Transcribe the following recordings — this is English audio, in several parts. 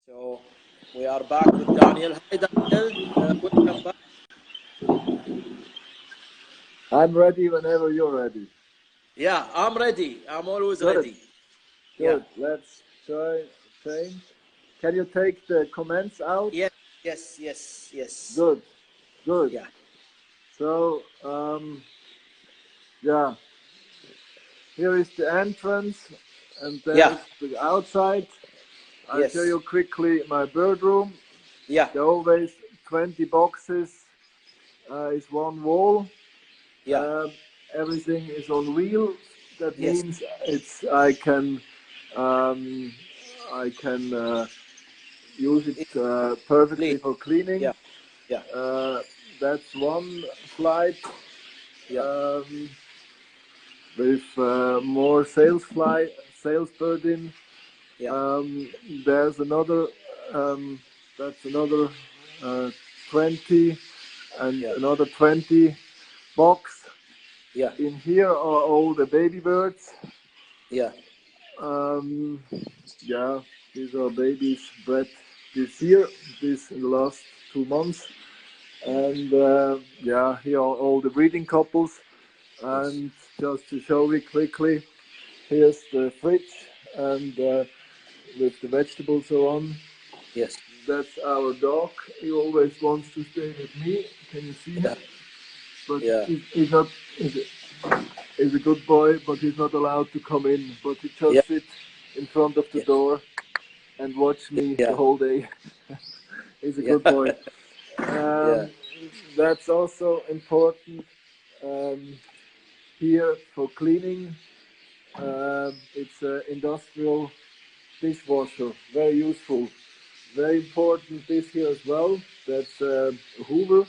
So we are back with Daniel. Hi, Daniel. Welcome back. I'm ready whenever you're ready. Yeah, I'm ready. I'm always Good. ready. Good. Let's try change. Can you take the comments out? Yes, yes, yes, yes. Good. Good. Yeah. So, yeah, here is the entrance, and there's the outside. I'll show you quickly my bird room. Yeah. There are always 20 boxes. Is one wall. Yeah. Everything is on wheels. That Yes. means I can use it perfectly for cleaning. Yeah. Yeah. That's one flight Yeah. with more sales bird in. Yeah. There's another. That's another 20 and Yeah. another 20 box. Yeah. In here are all the baby birds. Yeah. Yeah, these are babies bred this year, in the last 2 months. And yeah, here are all the breeding couples. And just to show you quickly, here's the fridge and with the vegetables on. Yes. That's our dog. He always wants to stay with me. Can you see him? But he's not. He's a good boy, but he's not allowed to come in. But he just sits in front of the door and watch me the whole day. He's a good boy. That's also important here for cleaning. It's an industrial dishwasher, very useful. Very important this here as well. That's a Hoover,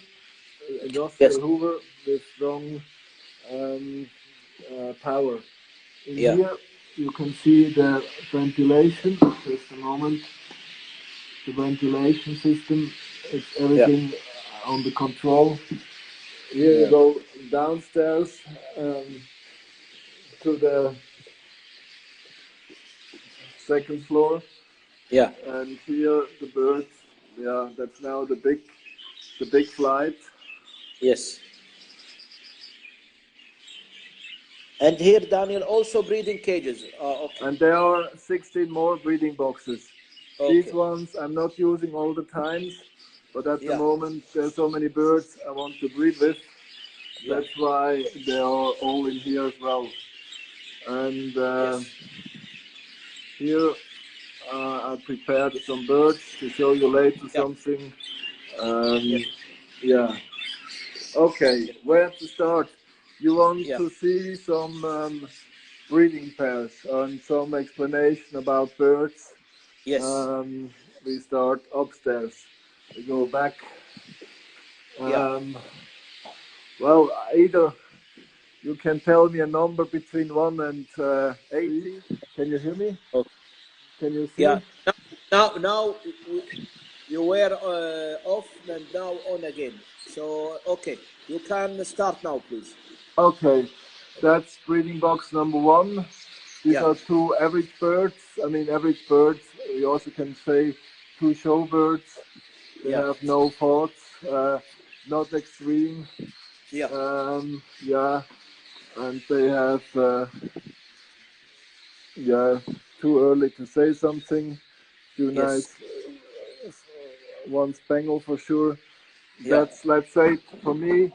industrial Hoover with strong power. In here you can see the ventilation. Just a moment. The ventilation system. It's everything under control. Here you go downstairs to the second floor. Yeah. And here the birds. Yeah, that's now the big flight. Yes. And here, Daniel, also breeding cages. Okay. And there are 16 more breeding boxes. Okay. These ones I'm not using all the times, but at the moment there's so many birds I want to breed with. That's why they are all in here as well. And here I prepared some birds to show you later something. Yeah. Okay, where to start? You want to see some breeding pairs and some explanation about birds? Yes. We start upstairs. We go back. Well, either you can tell me a number between 1 and 80. Can you hear me? Okay. Can you see? Yeah. Now you were off and now on again. So, okay. You can start now, please. Okay. That's breeding box number 1. These are 2 average birds. I mean, average birds. You also can say 2 show birds. They have no faults, not extreme. Yeah. And they have, too early to say something. 2 nice, 1 Spangle for sure. That's, let's say, for me,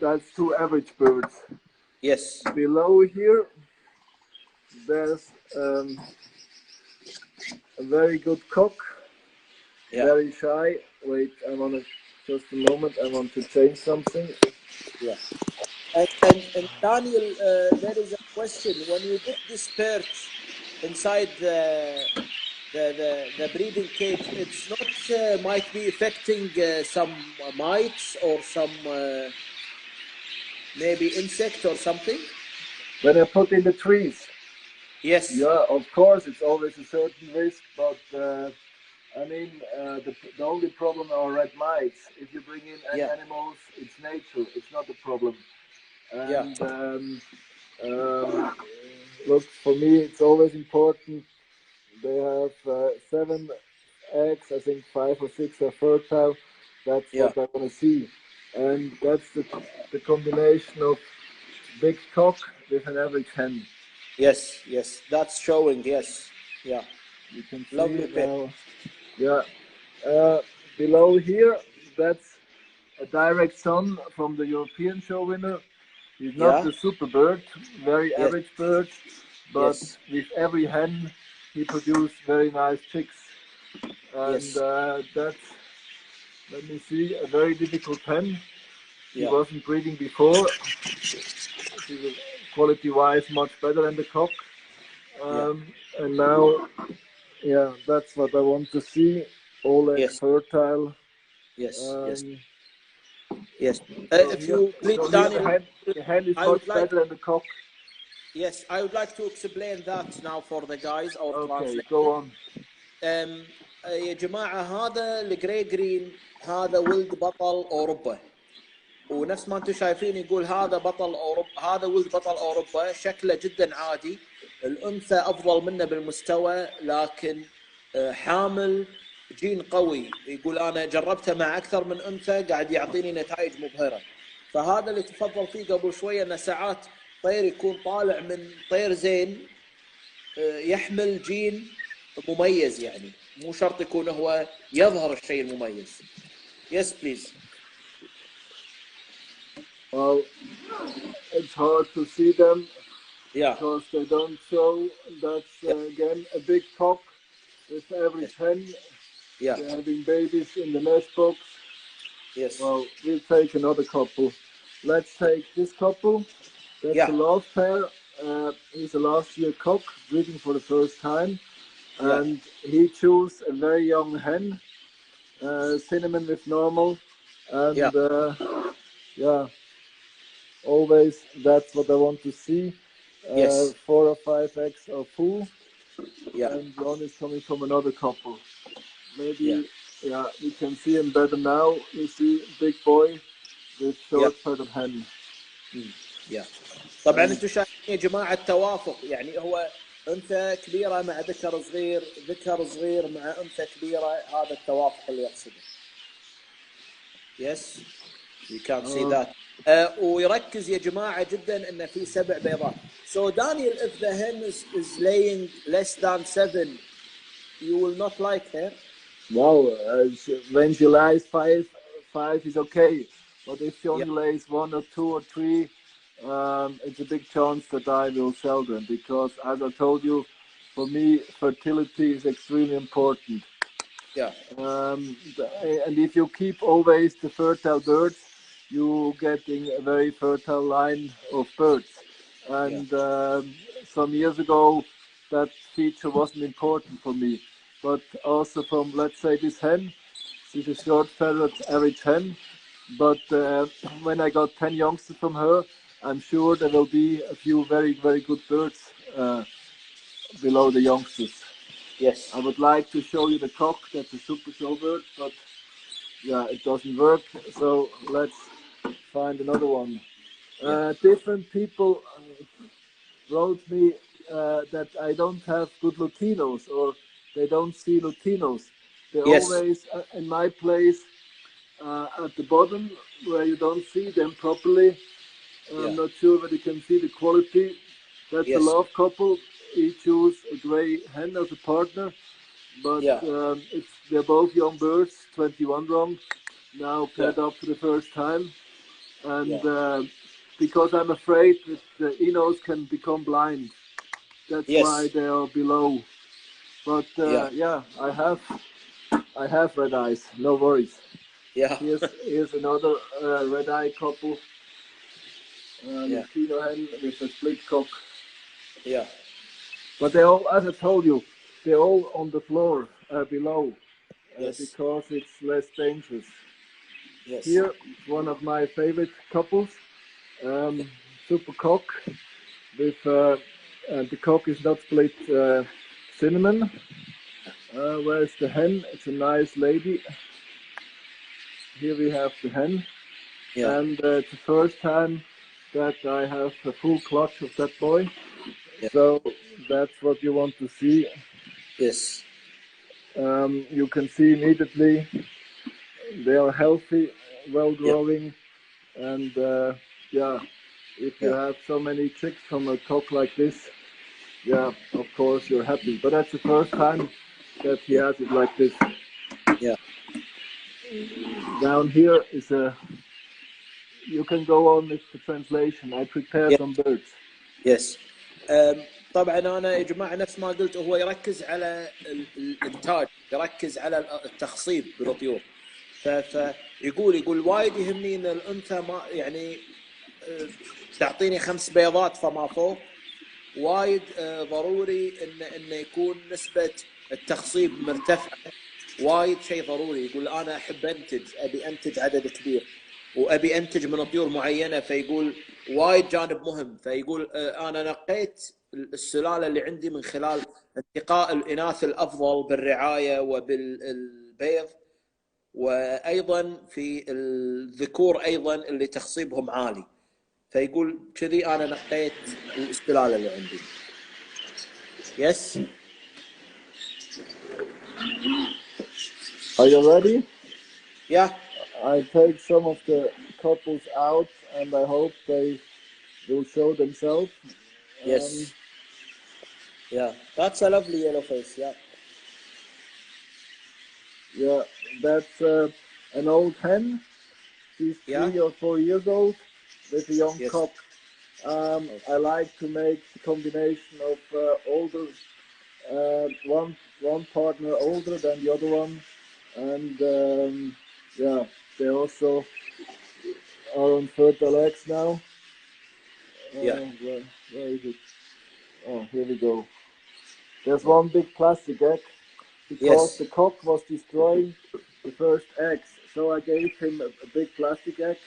that's 2 average birds. Yes. Below here, there's a very good cock. Very shy. Wait, just a moment, I want to change something. Yeah. And Daniel, there is a question. When you put this perch inside the breeding cage, it's not might be affecting some mites or some maybe insect or something? When I put in the trees? Yes. Yeah, of course, it's always a certain risk, but I mean, the only problem are red mites. If you bring in animals, it's nature. It's not a problem. And look, for me, it's always important. They have 7 eggs. I think 5 or 6 are fertile. That's what I want to see. And that's the combination of big cock with an average hen. Yes, yes, that's showing. Yes, yeah. You can see Lovely it pair. now. Yeah. Below here, that's a direct son from the European show winner. He's not the super bird, very average bird, but with every hen he produced very nice chicks. And that's, let me see, a very difficult hen. He wasn't breeding before. She was quality-wise much better than the cock. And now, that's what I want to see. All eggs fertile. Yes. If you please, Daniel, the hen is much better than the cock. Yes, I would like to explain that now for the guys or translate. Go on. يا جماعة هذا الجري جرين هذا ولد بطل أوروبا، ونفس ما انتم شايفين يقول هذا بطل أوروبا، هذا ولد بطل أوروبا، شكله جدا عادي، الأنثى أفضل منه بالمستوى لكن حامل جين قوي، يقول أنا جربته مع أكثر من أنثى قاعد يعطيني نتائج مبهرة. فهذا اللي تفضل فيه قبل شوية، أن ساعات طير يكون طالع من طير زين يحمل جين مميز، يعني مو شرط يكون هو يظهر الشيء المميز. Yes, please. Well, it's hard to see them because they don't show. That's again a big cock with average hen. They're having babies in the nest box. Yes. Well, we'll take another couple. Let's take this couple. That's the last pair. He's a last year cock breeding for the first time. And he chose a very young hen, cinnamon with normal. And always that's what I want to see. 4 or 5 eggs are full. And one is coming from another couple. Maybe we can see him better now. You see big boy with short feathered hen. طبعا انتم شايفين يا جماعه التوافق، يعني هو انثى كبيره مع ذكر صغير، ذكر صغير مع انثى كبيره، هذا التوافق اللي يقصده. Yes, you can see that. ويركز يا جماعه جدا ان في 7 بيضات. So Daniel, if the hen is laying less than 7, you will not like her. Wow, when she lays 5 is okay. But if she only lays 1 or 2 or 3, it's a big chance that I will sell them, because as I told you, for me fertility is extremely important. And if you keep always the fertile birds, you're getting a very fertile line of birds. And some years ago that feature wasn't important for me, but also from, let's say, this hen, she's a short feathered average hen, but when I got 10 youngsters from her, I'm sure there will be a few very, very good birds below the youngsters. Yes. I would like to show you the cock, that's a super showbird, but it doesn't work. So let's find another one. Different people wrote me that I don't have good Lutinos, or they don't see Lutinos. They're always in my place at the bottom where you don't see them properly. I'm not sure whether you can see the quality. That's a love couple. He chose a grey hen as a partner, but they're both young birds, 21 wrong, now paired up for the first time. And because I'm afraid that the Enos can become blind, that's why they are below. But I have red eyes, no worries. Here's another red eye couple. Latino hen with a split cock. But they all, as I told you, they're all on the floor below because it's less dangerous. Here, one of my favorite couples, super cock with the cock is not split cinnamon. Where's the hen? It's a nice lady. Here we have the hen, and it's the first time that I have a full clutch of that boy. So that's what you want to see. Yes. You can see immediately they are healthy, well growing, and yeah, if you have so many chicks from a cock like this, yeah, of course you're happy. But that's the first time that he has it like this. Yeah. Down here is a. You can go on with the translation. I prepare some birds. Yes. طبعا انا يا جماعه نفس ما قلت هو يركز على الانتاج، يركز على التخصيب بالطيور. فيقول وايد يهمني ان الانثى ما يعني تعطيني 5 بيضات فما فوق. وايد ضروري انه يكون نسبه التخصيب مرتفعه، وايد شيء ضروري. يقول انا احب انتج، ابي انتج عدد كبير وابي انتج من طيور معينه، فيقول وايد جانب مهم. فيقول انا نقيت السلاله اللي عندي من خلال انتقاء الاناث الافضل بالرعايه وبالبيض، وايضا في الذكور ايضا اللي تخصيبهم عالي. فيقول كذي انا نقيت السلاله اللي عندي. Yes. Are you ready? Yeah. I take some of the couples out, and I hope they will show themselves. Yes. Yeah, that's a lovely yellow face. Yeah. Yeah, that's an old hen. She's 3 or 4 years old with a young cock. I like to make the combination of older, one partner older than the other one, and yeah, they also are on fertile eggs now. Where is it? Oh, here we go. There's one big plastic egg because the cock was destroying the first eggs, so I gave him a big plastic egg.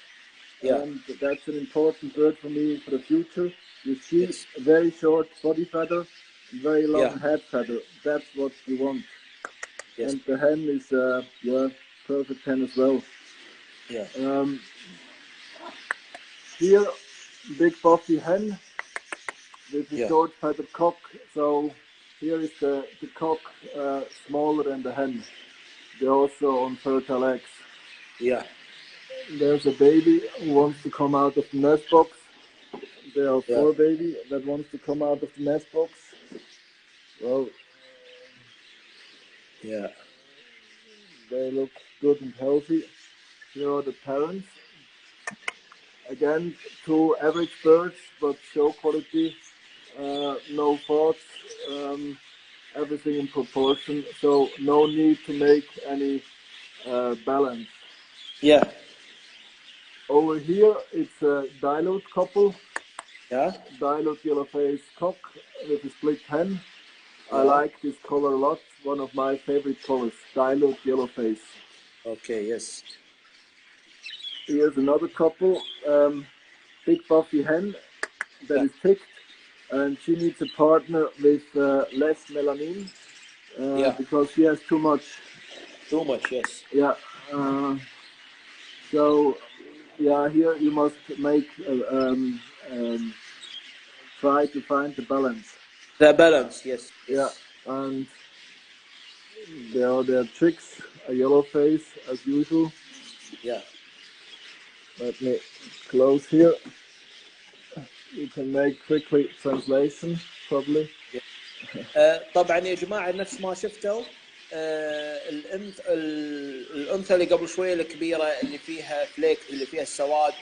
And that's an important bird for me for the future. You see, a very short body feather, very long head feather. That's what you want. And the hen is perfect hen as well. Here, big buffy hen with a short feathered cock. So here is the cock smaller than the hen. They're also on fertile eggs. There's a baby who wants to come out of the nest box. There are 4 babies that wants to come out of the nest box. Well, they look good and healthy. Here are the parents. Again, 2 average birds, but show quality, no faults, everything in proportion. So no need to make any balance. Over here, it's a dilute couple. Dilute yellow face cock with a split hen. I like this color a lot. One of my favorite colors, dilute yellow face. Okay, yes. Here's another couple, big buffy hen that is ticked, and she needs a partner with less melanin because she has too much. Too much, yes. Yeah. So, yeah, here you must make try to find the balance. The balance, yes. Yeah, and there are their chicks, a yellow face as usual. Let me close here. You can make quickly translation probably. طبعا يا جماعه نفس ما شفتوا الانثى اللي قبل شويه الكبيره اللي فيها فليك، اللي فيها السواد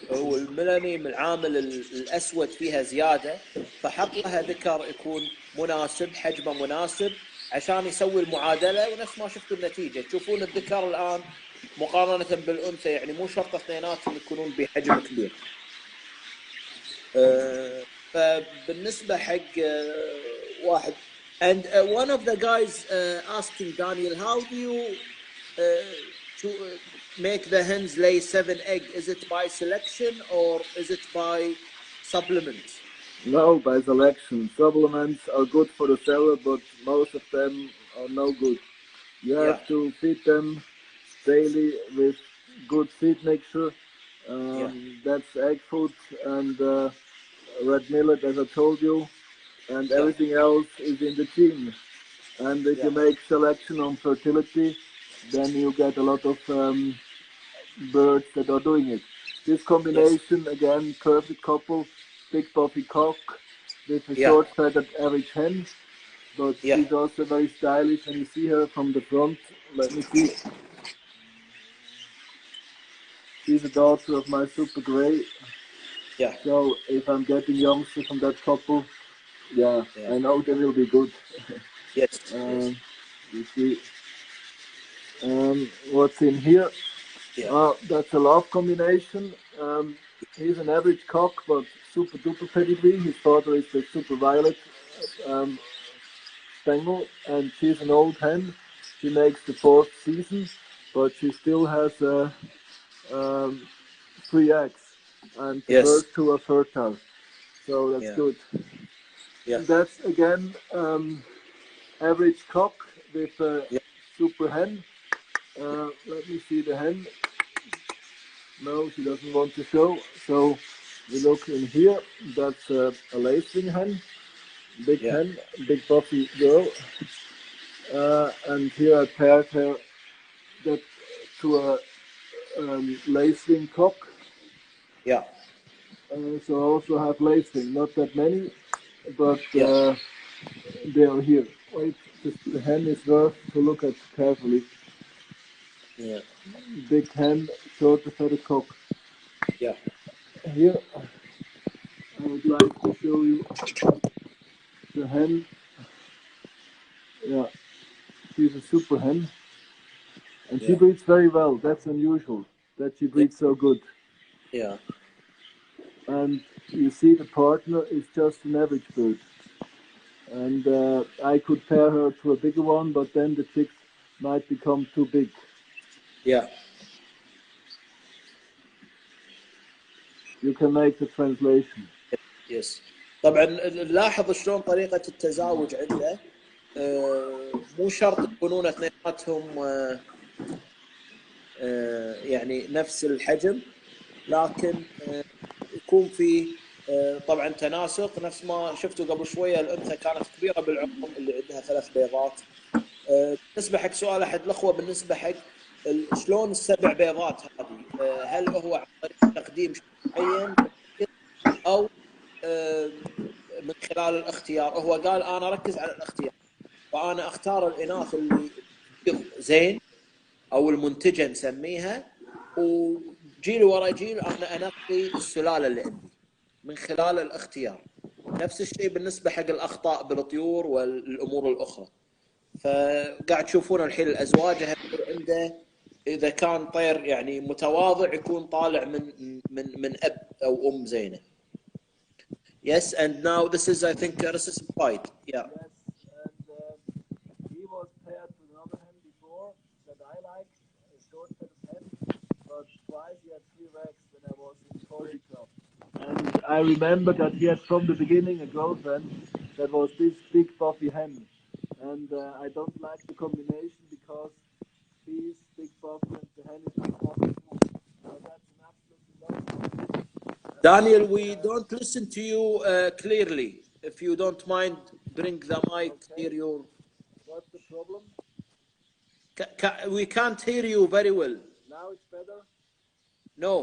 والميلانيم العامل الاسود فيها زياده، فحط لها ذكر يكون مناسب، حجمه مناسب عشان يسوي المعادله. ونفس ما شفتوا النتيجه، تشوفون الذكر الان مقارنه بالانثى يعني مو شرط اثنيناتهم يكونون بحجم كبير. فبالنسبه حق واحد and one of the guys asking Daniel, how do you make the hens lay 7 eggs? Is it by selection or is it by supplements? No, by selection. Supplements are good for the seller, but most of them are no good. You have to feed them daily with good feed mixture. That's egg food and red millet, as I told you, and everything else is in the team. And if you make selection on fertility, then you get a lot of birds that are doing it. This combination, again, perfect couple, big puffy cock with a short feathered average hen, but she's also very stylish, and you see her from the front. Let me see. She's a daughter of my super grey. Yeah. So if I'm getting youngsters from that couple, I know they will be good. Yes. You see, what's in here? That's a love combination. He's an average cock, but super duper pedigree. His father is the super violet Bengal, and she's an old hen. She makes the 4th season, but she still has 3 eggs, and the first 2 are fertile. So that's good. And that's again average cock with a super hen. Let me see the hen. No, she doesn't want to show. So we look in here. That's a lacing hen, big hen, big buffy girl. And here I paired her to a lacing cock. Yeah. So I also have lacing, not that many, but they are here. Wait, the hen is worth to look at carefully. Yeah. Big hen, short feathered cock. Yeah. Here, I would like to show you the hen. Yeah, she's a super hen, and she breeds very well. That's unusual that she breeds so good. Yeah. And you see, the partner is just an average bird. And I could pair her to a bigger one, but then the chicks might become too big. Yeah. You can make the translation. Yes. طبعا نلاحظ شلون طريقة التزاوج عنده مو شرط يكونون اثنيناتهم يعني نفس الحجم، لكن يكون في طبعا تناسق. نفس ما شفتوا قبل شويه الانثى كانت كبيره بالعمر اللي عندها 3 بيضات. بالنسبه حق سؤال احد الاخوه، بالنسبه حق شلون ال7 بيضات هذه، هل هو عن طريق تقديم شيء معين او من خلال الاختيار؟ هو قال انا اركز على الاختيار، فانا اختار الاناث اللي زين او المنتجه نسميها، وجيل ورا جيل انا انقي السلاله اللي عندي من خلال الاختيار. نفس الشيء بالنسبه حق الاخطاء بالطيور والامور الاخرى. فقاعد تشوفون الحين الازواج عنده اذا كان طير يعني متواضع يكون طالع من اب او ام زينه. Yes, and now this is, I think, reciprocated. Yeah. Yes, and he was paired to another hen before that I liked, a short-headed hen, but twice he had 3 eggs when I was in Poly Club. And I remember that he had from the beginning a girlfriend that was this big buffy hen. And I don't like the combination because he's big buffy and the hen is big buffy too. So that's an absolutely lovely. Daniel, we don't listen to you clearly. If you don't mind, bring the mic near you. What's the problem? We can't hear you very well. Now it's better? No.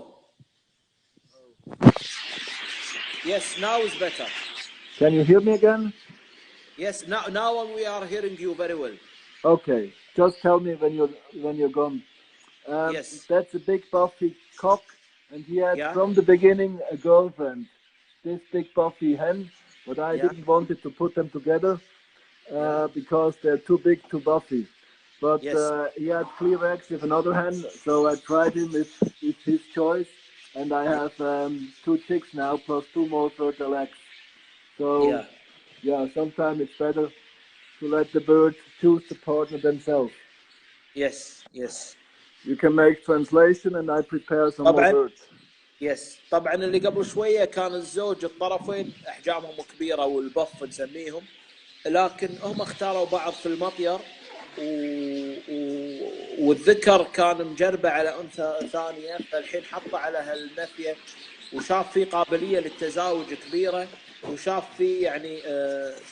Yes, now is better. Can you hear me again? Yes, now we are hearing you very well. Okay, just tell me when you're gone. Yes. That's a big buffy cock, and he had from the beginning a girlfriend, this big buffy hen, but I didn't want it to put them together because they're too big, too buffy. But he had clear eggs with another hen, so I tried him with his choice, and I have 2 chicks now plus 2 more fertile eggs. So sometimes it's better to let the birds choose the partner themselves. Yes, yes. You can make translation and I prepare some more birds. Yes. طبعا اللي قبل شويه كان الزوج الطرفين احجامهم كبيره والبف نسميهم، لكن هم اختاروا بعض في المطير والذكر كان مجربه على انثى ثانيه، فالحين حطه على هالنفيه وشاف في قابليه للتزاوج كبيره، وشاف فيه يعني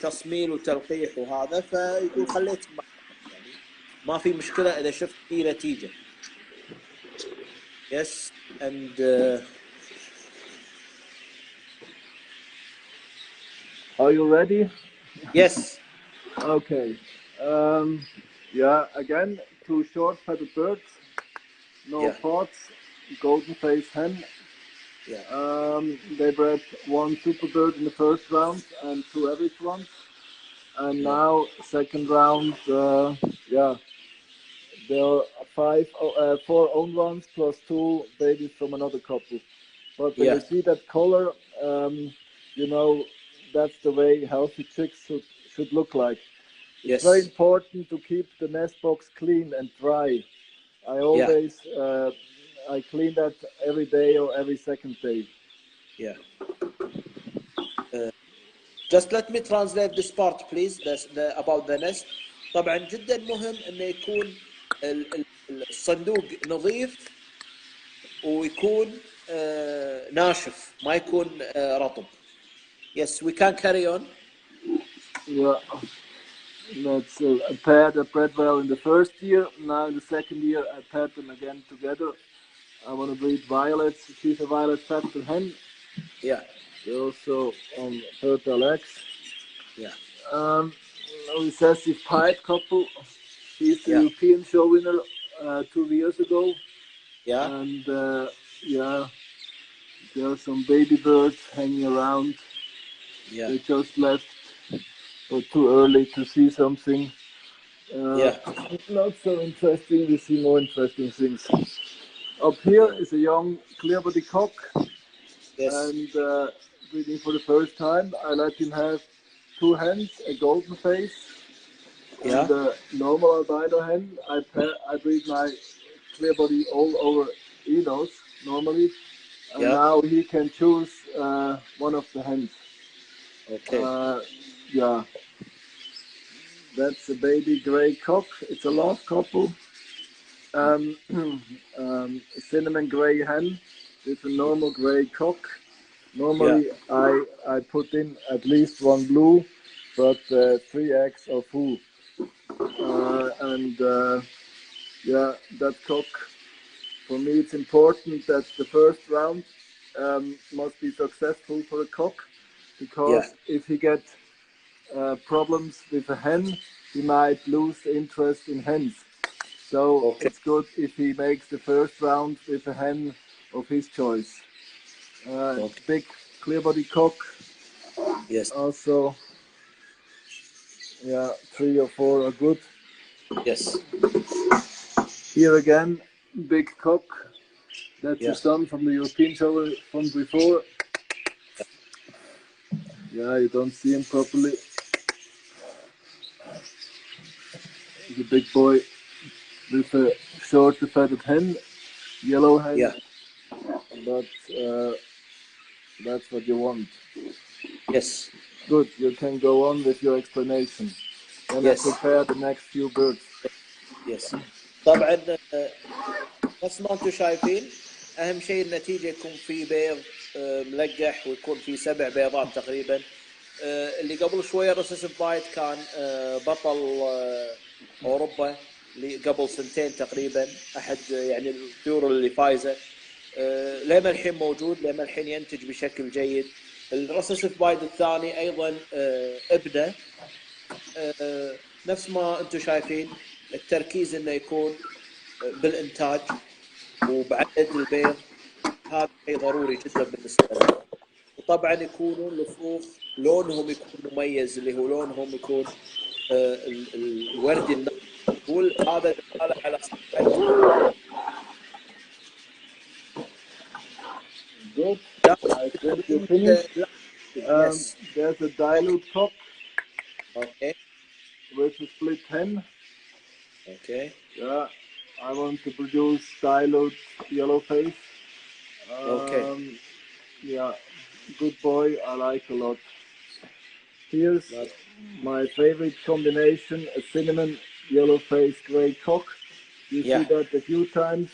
تصميل وتلقيح وهذا، فيقول خليت يعني ما في مشكله اذا شفت فيه نتيجه. Yes, and are you ready? yes. Okay. Yeah, again, 2 short-feathered birds, no pots, golden face hen. Yeah. They bred 1 super bird in the first round and 2 average ones. And now, second round, yeah, there are 4 own ones plus 2 babies from another couple. But when you see that color, you know, that's the way healthy chicks should look like. It's very important to keep the nest box clean and dry. I always I clean that every day or every second day. Yeah. Just let me translate this part please. That's about the nest. طبعا جدا مهم انه يكون الصندوق نظيف ويكون ناشف، ما يكون رطب. Yes, we can carry on. Yeah. That's a pair that bred well in the first year. Now in the second year, I paired them again together. I want to breed violets. She's a violet factor hen. Yeah. They're also on fertile eggs. Yeah. Recessive pied couple. He's the European show winner 2 years ago. Yeah. And yeah, there are some baby birds hanging around. Yeah. They just left, or too early to see something. Not so interesting. We see more interesting things. Up here is a young clear-body cock. Yes. And breeding for the first time. I let him have 2 hens, a golden face, and a normal albino hen. I breed my clear body all over Enos normally, and now he can choose one of the hens. Okay. Yeah, that's a baby gray cock. It's a love couple. Cinnamon gray hen with a normal gray cock. Normally, I put in at least 1 blue, but 3 eggs are full. Yeah, that cock, for me it's important that the first round must be successful for a cock, because if he gets problems with a hen, he might lose the interest in hens. So it's good if he makes the first round with a hen of his choice. Big clear body cock. Yes. Also, yeah, 3 or 4 are good. Yes. Here again, big cock. That's the son from the European show from before. Yeah, you don't see him properly. The big boy with a short feathered hen, yellow hen. Yeah. But that's what you want. Yes. Good, you can go on with your explanation. And I prepare the next few birds. Yes. طبعا بس ما انتم شايفين، اهم شيء النتيجه يكون في بيض ملقح ويكون في 7 بيضات تقريبا. اللي قبل شويه رسس بايت كان بطل اوروبا اللي قبل 2 سنين تقريبا، احد يعني الطيور اللي فايزه. لما الحين موجود، لما الحين ينتج بشكل جيد. الرسس بايت الثاني ايضا ابنه، نفس ما انتم شايفين. التركيز انه يكون بالانتاج وبعدد البيض، هذا شيء ضروري جدا بالنسبه لنا. وطبعا يكونوا الفروخ لونهم يكون مميز، اللي هو لونهم يكون الوردي النقول. هذا دلاله على صحه. Good. I think you finished. There's a dilute cock. Okay. With a split hen. Okay. Yeah, I want to produce dilute yellow face. Okay. Yeah, good boy. I like a lot. Here's my favorite combination: a cinnamon yellow face gray cock. You see that a few times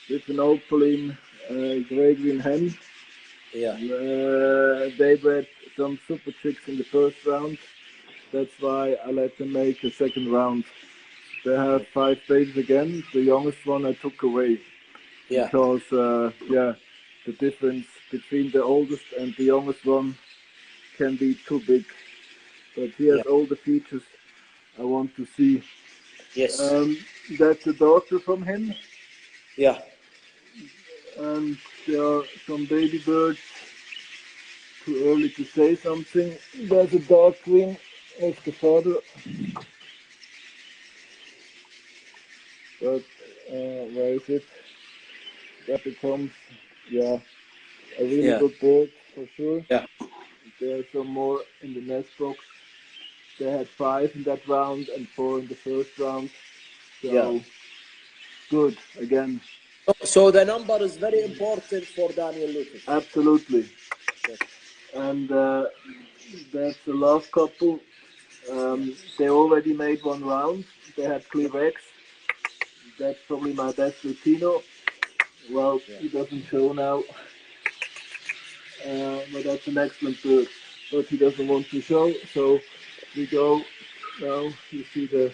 with an opaline gray green hen. Yeah. They bred some super chicks in the first round. That's why I let them make a second round. They have 5 babies again. The youngest one I took away because the difference between the oldest and the youngest one can be too big. But he has all the features I want to see. Yes. That's a daughter from him. Yeah. And there are some baby birds. Too early to say something. There's a dark green. That's the father. But where is it? That becomes, a really good bird for sure. Yeah. There are some more in the nest box. They had 5 in that round and 4 in the first round. So good again. So the number is very important for Daniel Luetolf. Absolutely. Yes. And that's the last couple. They already made 1 round. They had clear eggs. That's probably my best Latino. Well, he doesn't show now. But that's an excellent bird. But he doesn't want to show, so we go now. You see the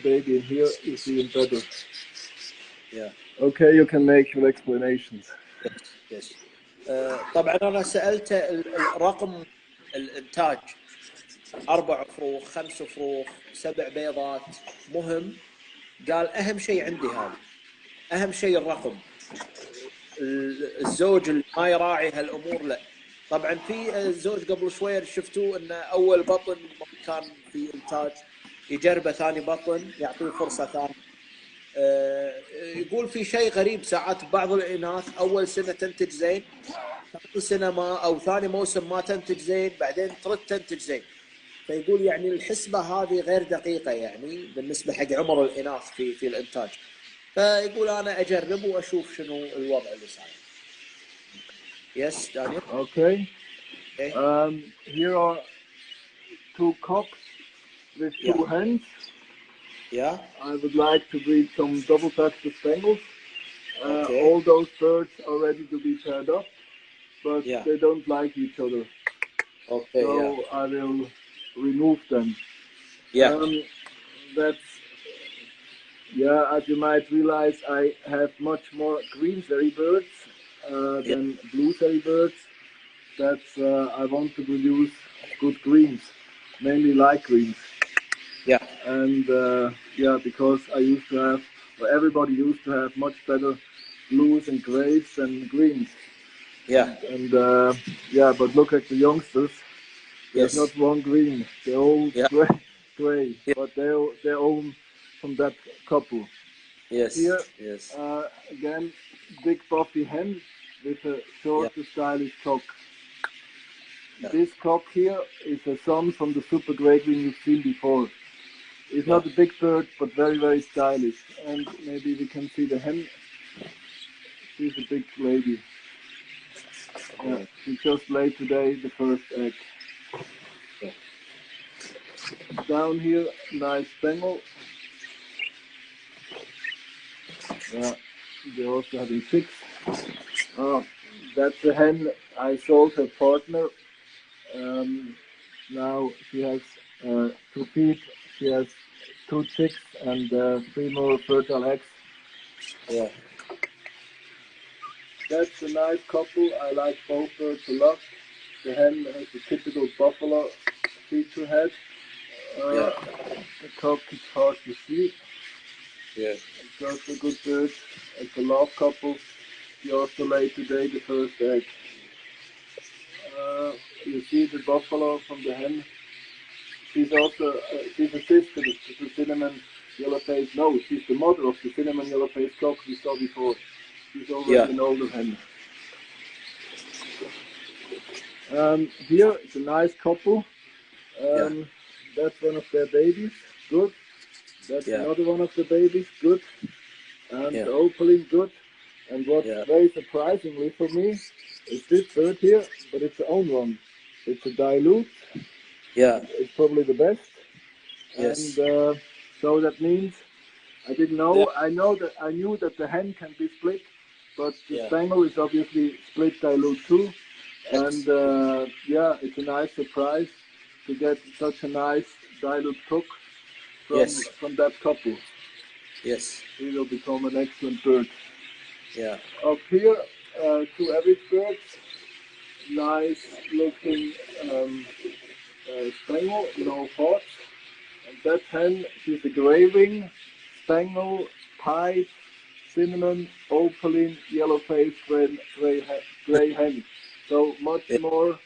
baby in here. You see him better. Yeah. Okay, you can make your explanations. Yes. طبعا انا سالته الرقم الانتاج 4 فروخ 5 فروخ 7 بيضات مهم. قال اهم شيء عندي هذا، اهم شيء الرقم. الزوج اللي ما يراعي هالامور لا. طبعا في الزوج قبل شويه شفتوه انه اول بطن كان في انتاج، يجربه ثاني بطن يعطيه فرصه ثانيه. يقول في شيء غريب ساعات بعض الاناث اول سنه تنتج زين، ثاني سنه ما او ثاني موسم ما تنتج زين، بعدين ترد تنتج زين. فيقول يعني الحسبه هذه غير دقيقه يعني بالنسبه حق عمر الاناث في الانتاج. فيقول انا اجرب واشوف شنو الوضع اللي صاير. Yes, Daniel. Okay. Here are 2 cocks with 2 hens. Yeah. I would like to breed some double-factor spangles. All those birds are ready to be paired up, but they don't like each other. Okay. So I will remove them. Yeah. That's as you might realize, I have much more green-zerry birds than blue-zerry birds. That's I want to produce good greens, mainly light greens. Yeah. And because I used to have, or everybody used to have much better blues and grays than greens. Yeah. And but look at the youngsters. There's not one green. They're all gray. But they're all from that couple. Yes. Here, Yes. again, big puffy hen with a shorter, stylish cock. This cock here is a son from the super grey green you've seen before. It's not a big bird, but very, very stylish. And maybe we can see the hen. She's a big lady. She just laid today the first egg. Down here, nice spangle. They're also having 6. That's the hen I sold her partner. Now she has 2 feet. She has 2 chicks and 3 more fertile eggs. Yeah. That's a nice couple. I like both birds a lot. The hen has a typical buffalo feature head. The cock is hard to see. Yeah. It's also a good bird. It's a love couple. She also laid today the first egg. You see the buffalo from the hen. She's also she's a sister to the cinnamon yellow-faced. No, she's the mother of the cinnamon yellow-faced cock we saw before. She's already an older hen. Here it's a nice couple. That's one of their babies. Good. That's another one of the babies. Good. And the opaline. Good. And what's very surprisingly for me is this bird here, but it's the own one. It's a dilute. Yeah. It's probably the best. Yes. And so that means I didn't know. I knew that the hen can be split, but the spangle is obviously split dilute too. And yeah, it's a nice surprise to get such a nice dilute cook from that couple. Yes. He will become an excellent bird. Yeah. Up here, two average birds, nice looking spangle, no faults. And that hen, she's a gray wing, spangle, pied, cinnamon, opaline, yellow face, gray hen. So much Yeah. more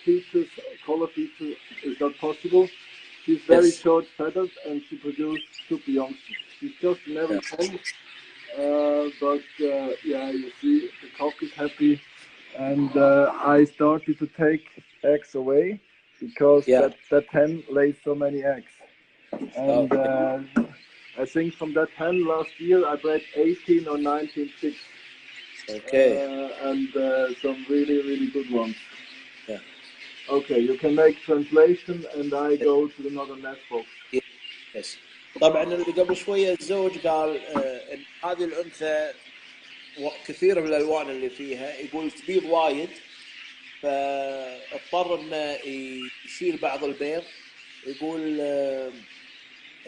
features, color features is not possible. She's very short feathered and she produced super youngsters. She's just an average hen, but yeah, you see the cock is happy, and I started to take eggs away because that hen lays so many eggs, and I think from that hen last year I bred 18 or 19 chicks. Okay. And some really good ones. Yeah. Okay, you can make translation and I go to another nest box. Yes. طبعا اللي قبل شويه الزوج قال ان هذه الانثى كثير من الالوان اللي فيها، يقول تبيض وايد، فاضطر انه يشيل بعض البيض. يقول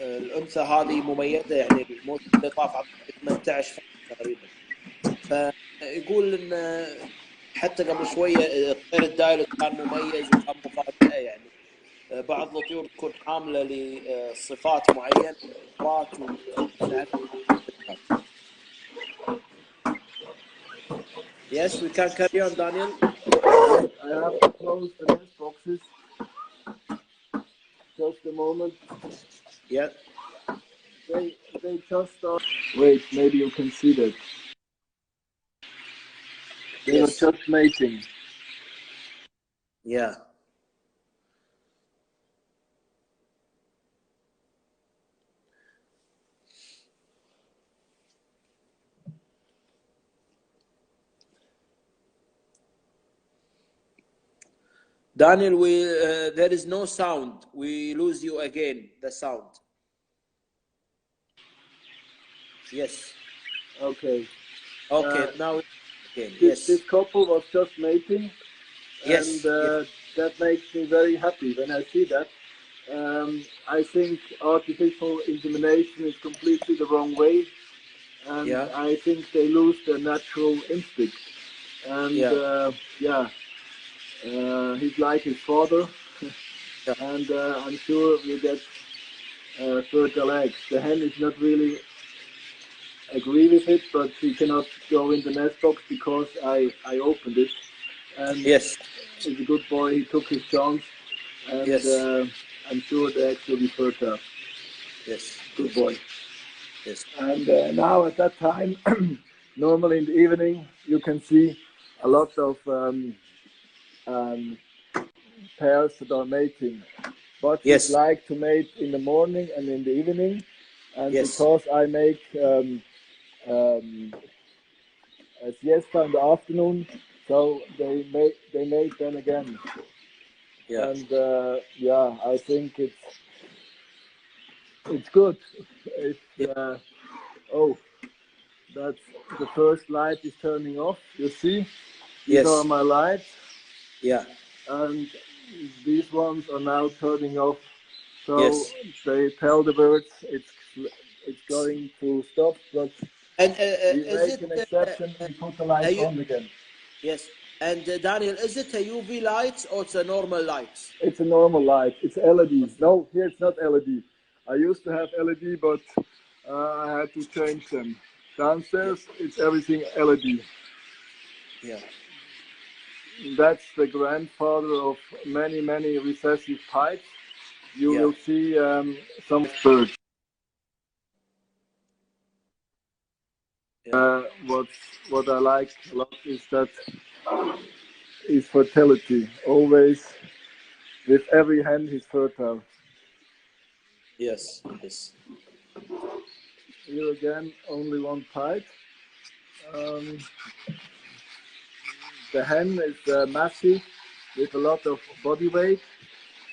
الانثى هذه مميزه، يعني الموسم اللي طاف عطت 18 تقريبا. فيقول ان حتى قبل شويه الطير الدايلوت كان مميز وكان مفاجاه، يعني بعض الطيور تكون حامله لصفات معينه. Yes, we can carry on, Daniel. I have to close the nest boxes. Just a moment. Yeah. They just start. Wait, maybe you can see that. They were just mating. Yeah. Daniel, there is no sound. We lose you again, the sound. Yes. Okay. Okay, now again. This couple was just mating. Yes. And that makes me very happy when I see that. I think artificial insemination is completely the wrong way. And I think they lose their natural instinct. And he's like his father. And I'm sure we get fertile eggs. The hen is not really agree with it, but she cannot go in the nest box because I opened it. And he's a good boy. He took his chance, and I'm sure the eggs will be fertile. Yes. Good boy. Yes. And now at that time, normally in the evening, you can see a lot of pairs that are mating. But it's like to mate in the morning and in the evening. And because I make a siesta in the afternoon, so they mate then again. Yeah. And yeah, I think it's good. Oh, that's the first light is turning off. You see, these are my lights. Yeah. And these ones are now turning off. So they tell the birds it's going to stop, but we make an exception and put the light on again. Yes. And Daniel, is it a UV light or it's a normal light? It's a normal light. It's LEDs. No, here it's not LED. I used to have LED, but I had to change them. Downstairs, it's everything LED. Yeah. That's the grandfather of many recessive pipes. You will see some birds. What I like a lot is that is fertility. Always, with every hen, he's fertile. Yes. Yes. Here again, only one pipe. The hen is massive with a lot of body weight,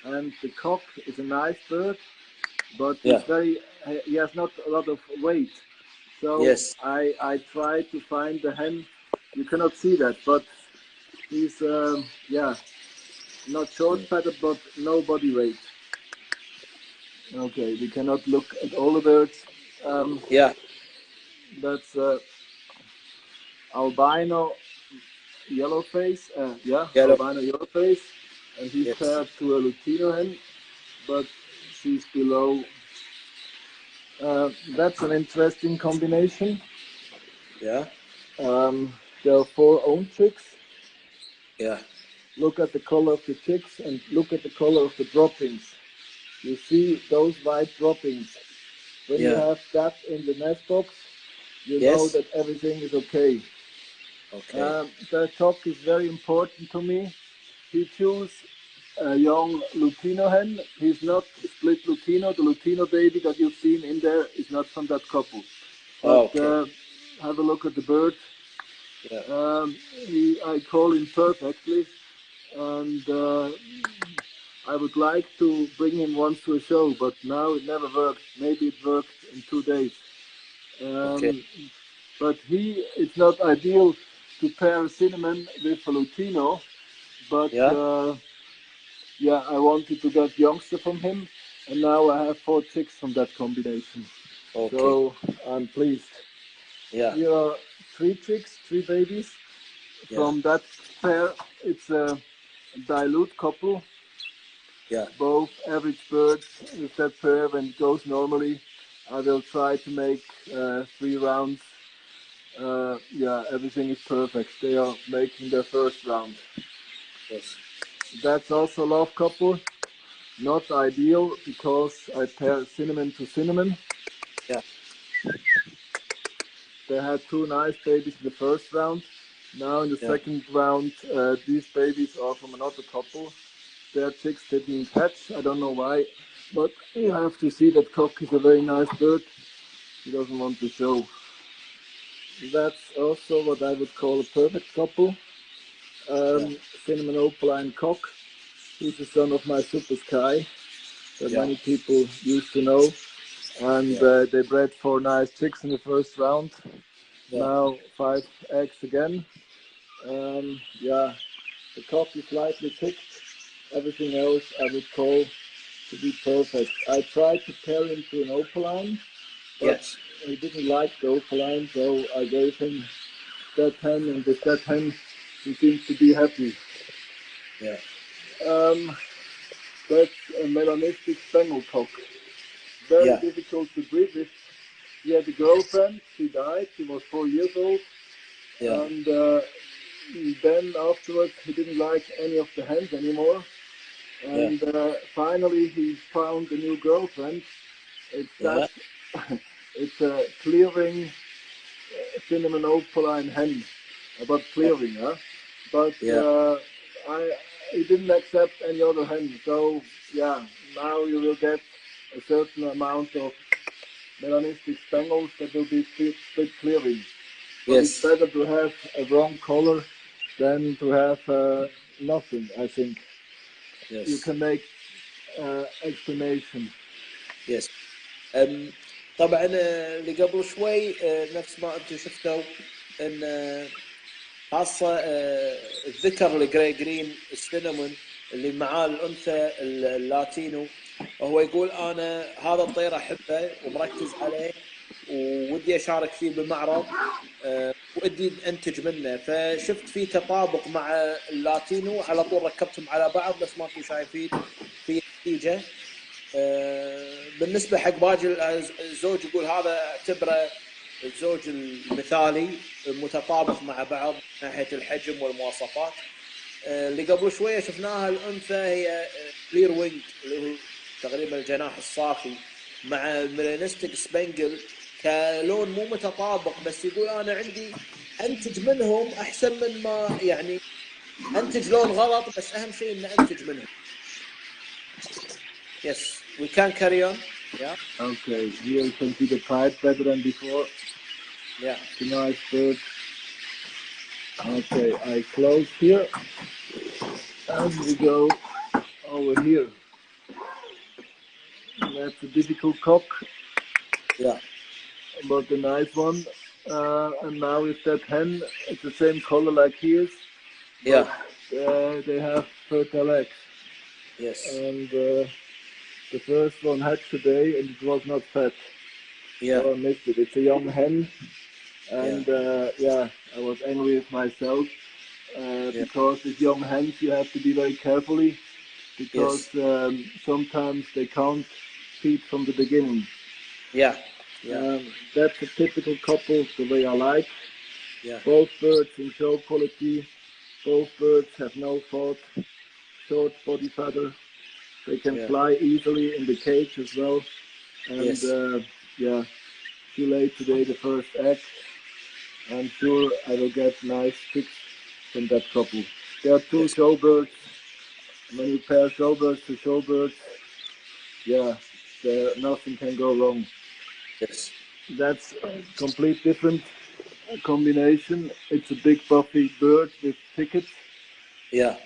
and the cock is a nice bird, but he has not a lot of weight. So I try to find the hen. You cannot see that, but He's yeah, not short-padded, but no body weight. Okay, we cannot look at all the birds. Yeah. That's albino yellow face. Albino yellow face, and he's Yes. paired to a Lutino hen, but she's below. That's an interesting combination. Yeah. There are 4 own chicks. Yeah. Look at the color of the chicks and look at the color of the droppings. You see those white droppings. When you have that in the nest box, you know that everything is okay. Okay. The cock is very important to me. He chose a young Lutino hen. He's not split Lutino. The Lutino baby that you've seen in there is not from that couple. But have a look at the bird. Yeah. I call him perfectly, and I would like to bring him once to a show, but now it never worked. Maybe it worked in 2 days. But it's not ideal to pair cinnamon with a Lutino, but I wanted to get youngster from him, and now I have 4 chicks from that combination. Okay. So I'm pleased. Yeah. Here are 3 chicks, 3 babies. From that pair, it's a dilute couple. Yeah. Both average birds with that pair. When it goes normally, I will try to make 3 rounds. Everything is perfect. They are making their first round. Yes. That's also a love couple. Not ideal because I pair cinnamon to cinnamon. Yeah. They had 2 nice babies in the first round. Now in the second round, these babies are from another couple. Their chicks didn't hatch. I don't know why, but you have to see that cock is a very nice bird. He doesn't want to show. That's also what I would call a perfect couple. Cinnamon opaline cock. He's the son of my Super Sky that many people used to know. And they bred 4 nice chicks in the first round. Now 5 eggs again. The cock is slightly ticked. Everything else I would call to be perfect. I tried to pair him to an opaline, but he didn't like the opaline, so I gave him that hen, and with that hen he seems to be happy. Yeah. That's a melanistic Bengal cock. Very difficult to breed with. He had a girlfriend, she died, she was 4 years old, and then afterwards he didn't like any of the hens anymore, and finally he found a new girlfriend. It's a clearing cinnamon opaline hen, about clearing, but he didn't accept any other hen, so now you will get a certain amount of melanistic spangles that will be split clearing. But it's better to have a wrong color than to have nothing, I think. You can make explanation. Yes. طبعا اللي قبل شوي نفس ما انتم شفتوا ان خاصه الذكر الجراي جرين السينامون اللي معاه الانثى اللاتينو، وهو يقول انا هذا الطير احبه ومركز عليه ودي اشارك فيه بالمعرض ودي انتج منه، فشفت فيه تطابق مع اللاتينو على طول ركبتهم على بعض بس ما انتم شايفين في نتيجه. بالنسبه حق باقي الزوج يقول هذا اعتبره الزوج المثالي متطابق مع بعض من ناحيه الحجم والمواصفات. اللي قبل شويه شفناها الانثى هي كلير وينج اللي هو تقريبا الجناح الصافي مع الميلانستيك سبنجل كلون مو متطابق، بس يقول انا عندي انتج منهم احسن من ما يعني انتج لون غلط، بس اهم شيء ان انتج منهم. Yes, we can carry on. Yeah. Okay, here you can see the pipe better than before. Yeah. The nice bird. Okay, I close here. And we go over here. That's a difficult cock. Yeah. But a nice one. And now with that hen, it's the same color like his. Yeah. But they have fertile eggs. Yes. And the first one hatched today, and it was not fat. Yeah. So I missed it. It's a young hen, and I was angry with myself because with young hens you have to be very carefully because sometimes they can't feed from the beginning. Yeah. Yeah. That's a typical couple the way I like. Yeah. Both birds in show quality. Both birds have no fault. Short body feather. They can fly easily in the cage as well. And she laid today the first egg. I'm sure I will get nice chicks from that couple. There are two showbirds. When you pair showbirds to showbirds, nothing can go wrong. Yes. That's a complete different combination. It's a big buffy bird with pickets. Yeah.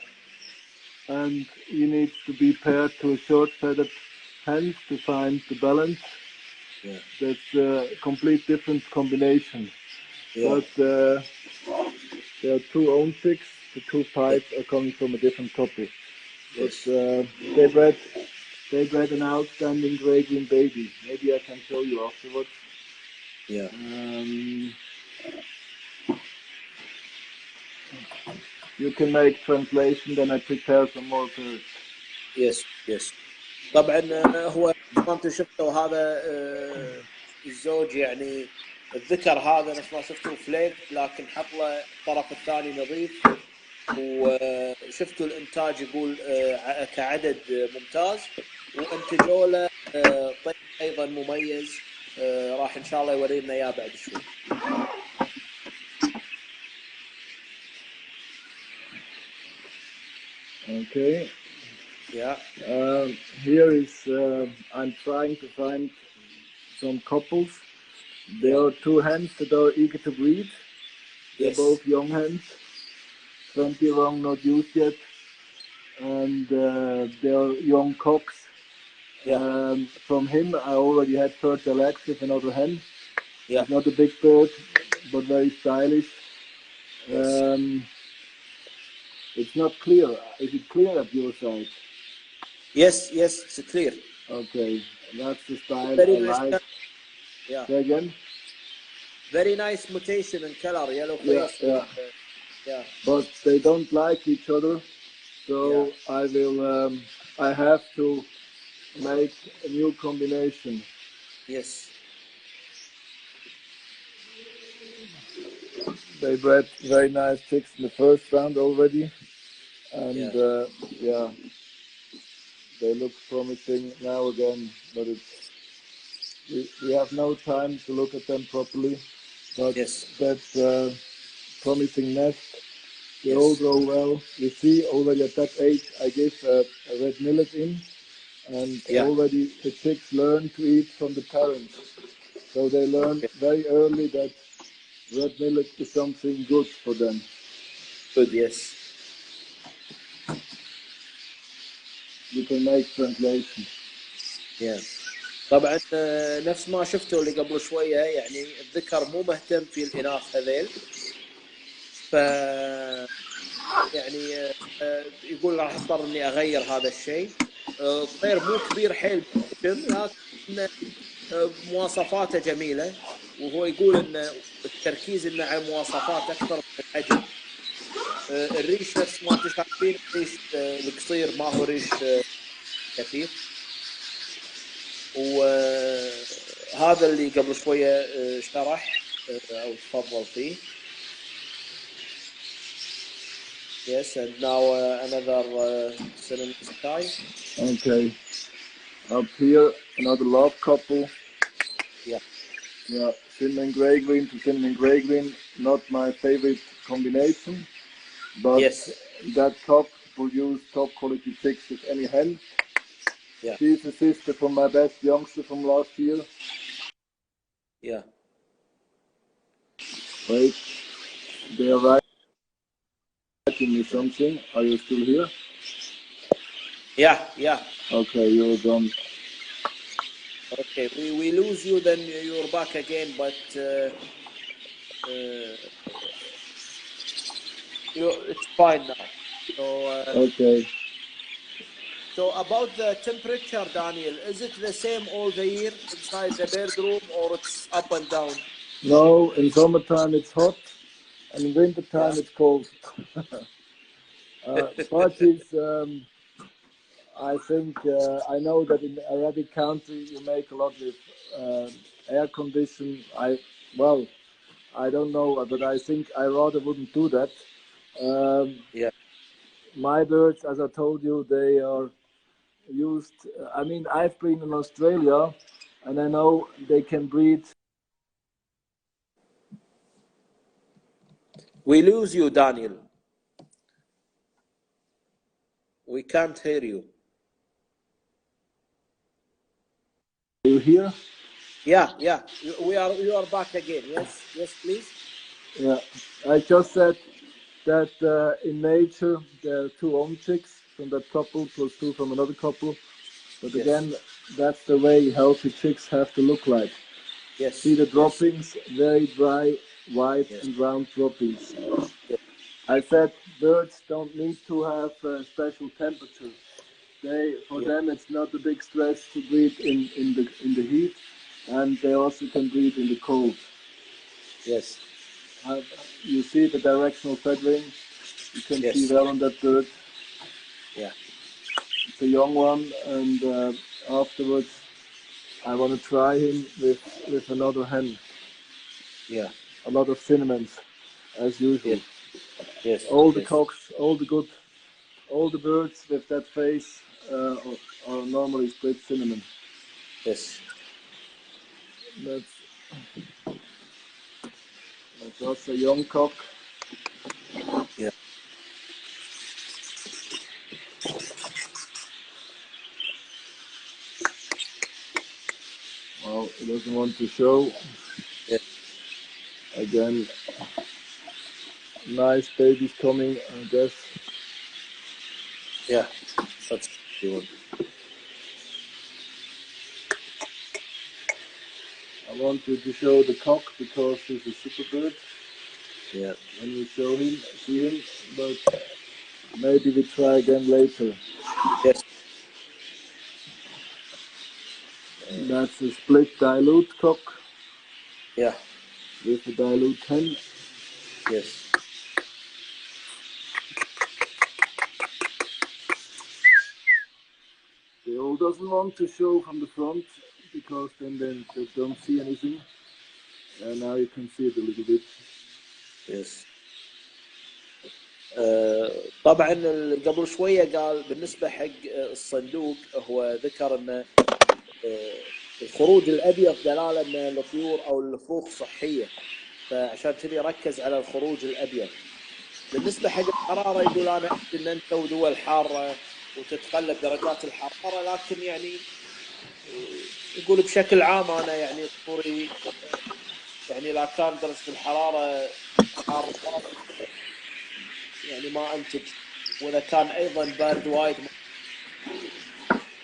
And he needs to be paired to a short-feathered hen to find the balance. Yeah. That's a complete different combination. Yeah. But there are two own chicks. The two pipes are coming from a different couple. But they bred an outstanding gray green baby. Maybe I can show you afterwards. Yeah. You can make translation, then I prepare some more birds. يس يس طبعا هو ما انتم شفتوا هذا الزوج يعني الذكر هذا نفس ما شفتوا فليك لكن حط له الطرف الثاني نظيف وشفتوا الانتاج يقول كعدد ممتاز وانتجوا له طيب ايضا مميز راح ان شاء الله يورينا اياه بعد شوي. Okay. Yeah. Here is I'm trying to find some couples. There are two hens that are eager to breed. They're both young hens, 20 young, not used yet, and they are young cocks. From him, I already had fertile eggs with another hen. It's not a big bird, but very stylish. It's not clear. Is it clear at your side? Yes, it's clear. Okay, that's the style Very I nice like. Yeah. Say again? Very nice mutation in color, yellow face. Yeah. But they don't like each other, so I will. I have to make a new combination. Yes. They bred very nice chicks in the first round already, and they look promising now again. But we have no time to look at them properly. But that's promising nest. They all grow well. You see, already at that age, I gave a red millet in, and already the chicks learn to eat from the parents. So they learn very early that red millet is something good for them. Good, yes. You can make translation. Yeah. طبعا نفس ما شفتوا اللي قبل شويه يعني الذكر مو مهتم في الاناث هذيل ف يعني يقول راح اضطر اني اغير هذا الشيء. الطير مو كبير حيل لكن مواصفاته جميله وهو يقول ان التركيز انه على مواصفات اكثر من الحجم. الريش نفس ما انتم شايفين الريش القصير ما هو ريش كثيف وهذا اللي قبل شويه شرح او تفضل فيه. Yes, and now another cinnamon sky. Okay. Up here, another love couple. Yeah. Yeah, cinnamon gray green to cinnamon gray green. Not my favorite combination, but that cock produce top quality chicks with any hen. Yeah. She's a sister from my best youngster from last year. Yeah. Wait, they are writing me something. Are you still here? Yeah. Okay, you're done. Okay, we lose you, then you're back again, but it's fine now. So, Okay. so about the temperature, Daniel, is it the same all the year inside the bedroom, or it's up and down? No, in summertime it's hot, and in wintertime Yeah. it's cold. But it's, I think, I know that in Arabic country you make a lot with air condition. Well, I don't know, but I think I rather wouldn't do that. Yeah. My birds, as I told you, they are used. I mean, I've been in Australia, and I know they can breed. We lose you, Daniel. We can't hear you. Are you here? Yeah, yeah. You are back again. Yes, yes, please. Yeah, I just said that in nature there are two own chicks from that couple plus two from another couple. But Yes. again, that's the way healthy chicks have to look like. Yes. See the Yes. droppings, very dry, white Yes. and round droppings. Yes. I said birds don't need to have a special temperature. For Yes. them it's not a big stress to breathe in the heat, and they also can breathe in the cold. Yes. You see the directional feathering. You can see Yes. well on that bird. Yeah. It's a young one, and afterwards I want to try him with another hen. Yeah. A lot of cinnamons, as usual. Yes. Yes. All the Yes. cocks, all the birds with that face are normally split cinnamon. Yes. That's also a young cock. Yeah. Well, he doesn't want to show. Yeah. Again, nice babies coming, I guess. Yeah. That's good. I wanted to show the cock because he's a super bird. Yeah. When we see him, but maybe we try again later. Yes. That's a split dilute cock Yeah. with a dilute hen. Yes. They all doesn't want to show from the front because then they don't see anything. And now you can see it a little bit. Yes. طبعا قبل شويه قال بالنسبه حق الصندوق، هو ذكر ان الخروج الابيض دلاله ان الطيور او الفروخ صحيه، فعشان كذي ركز على الخروج الابيض. بالنسبه حق الحراره يقول انا ادري ان انت ودول حاره وتتقلب درجات الحراره، لكن يعني يقول بشكل عام انا يعني طوري يعني لا كان درجه الحراره حاره يعني ما انتج، واذا كان ايضا بارد وايد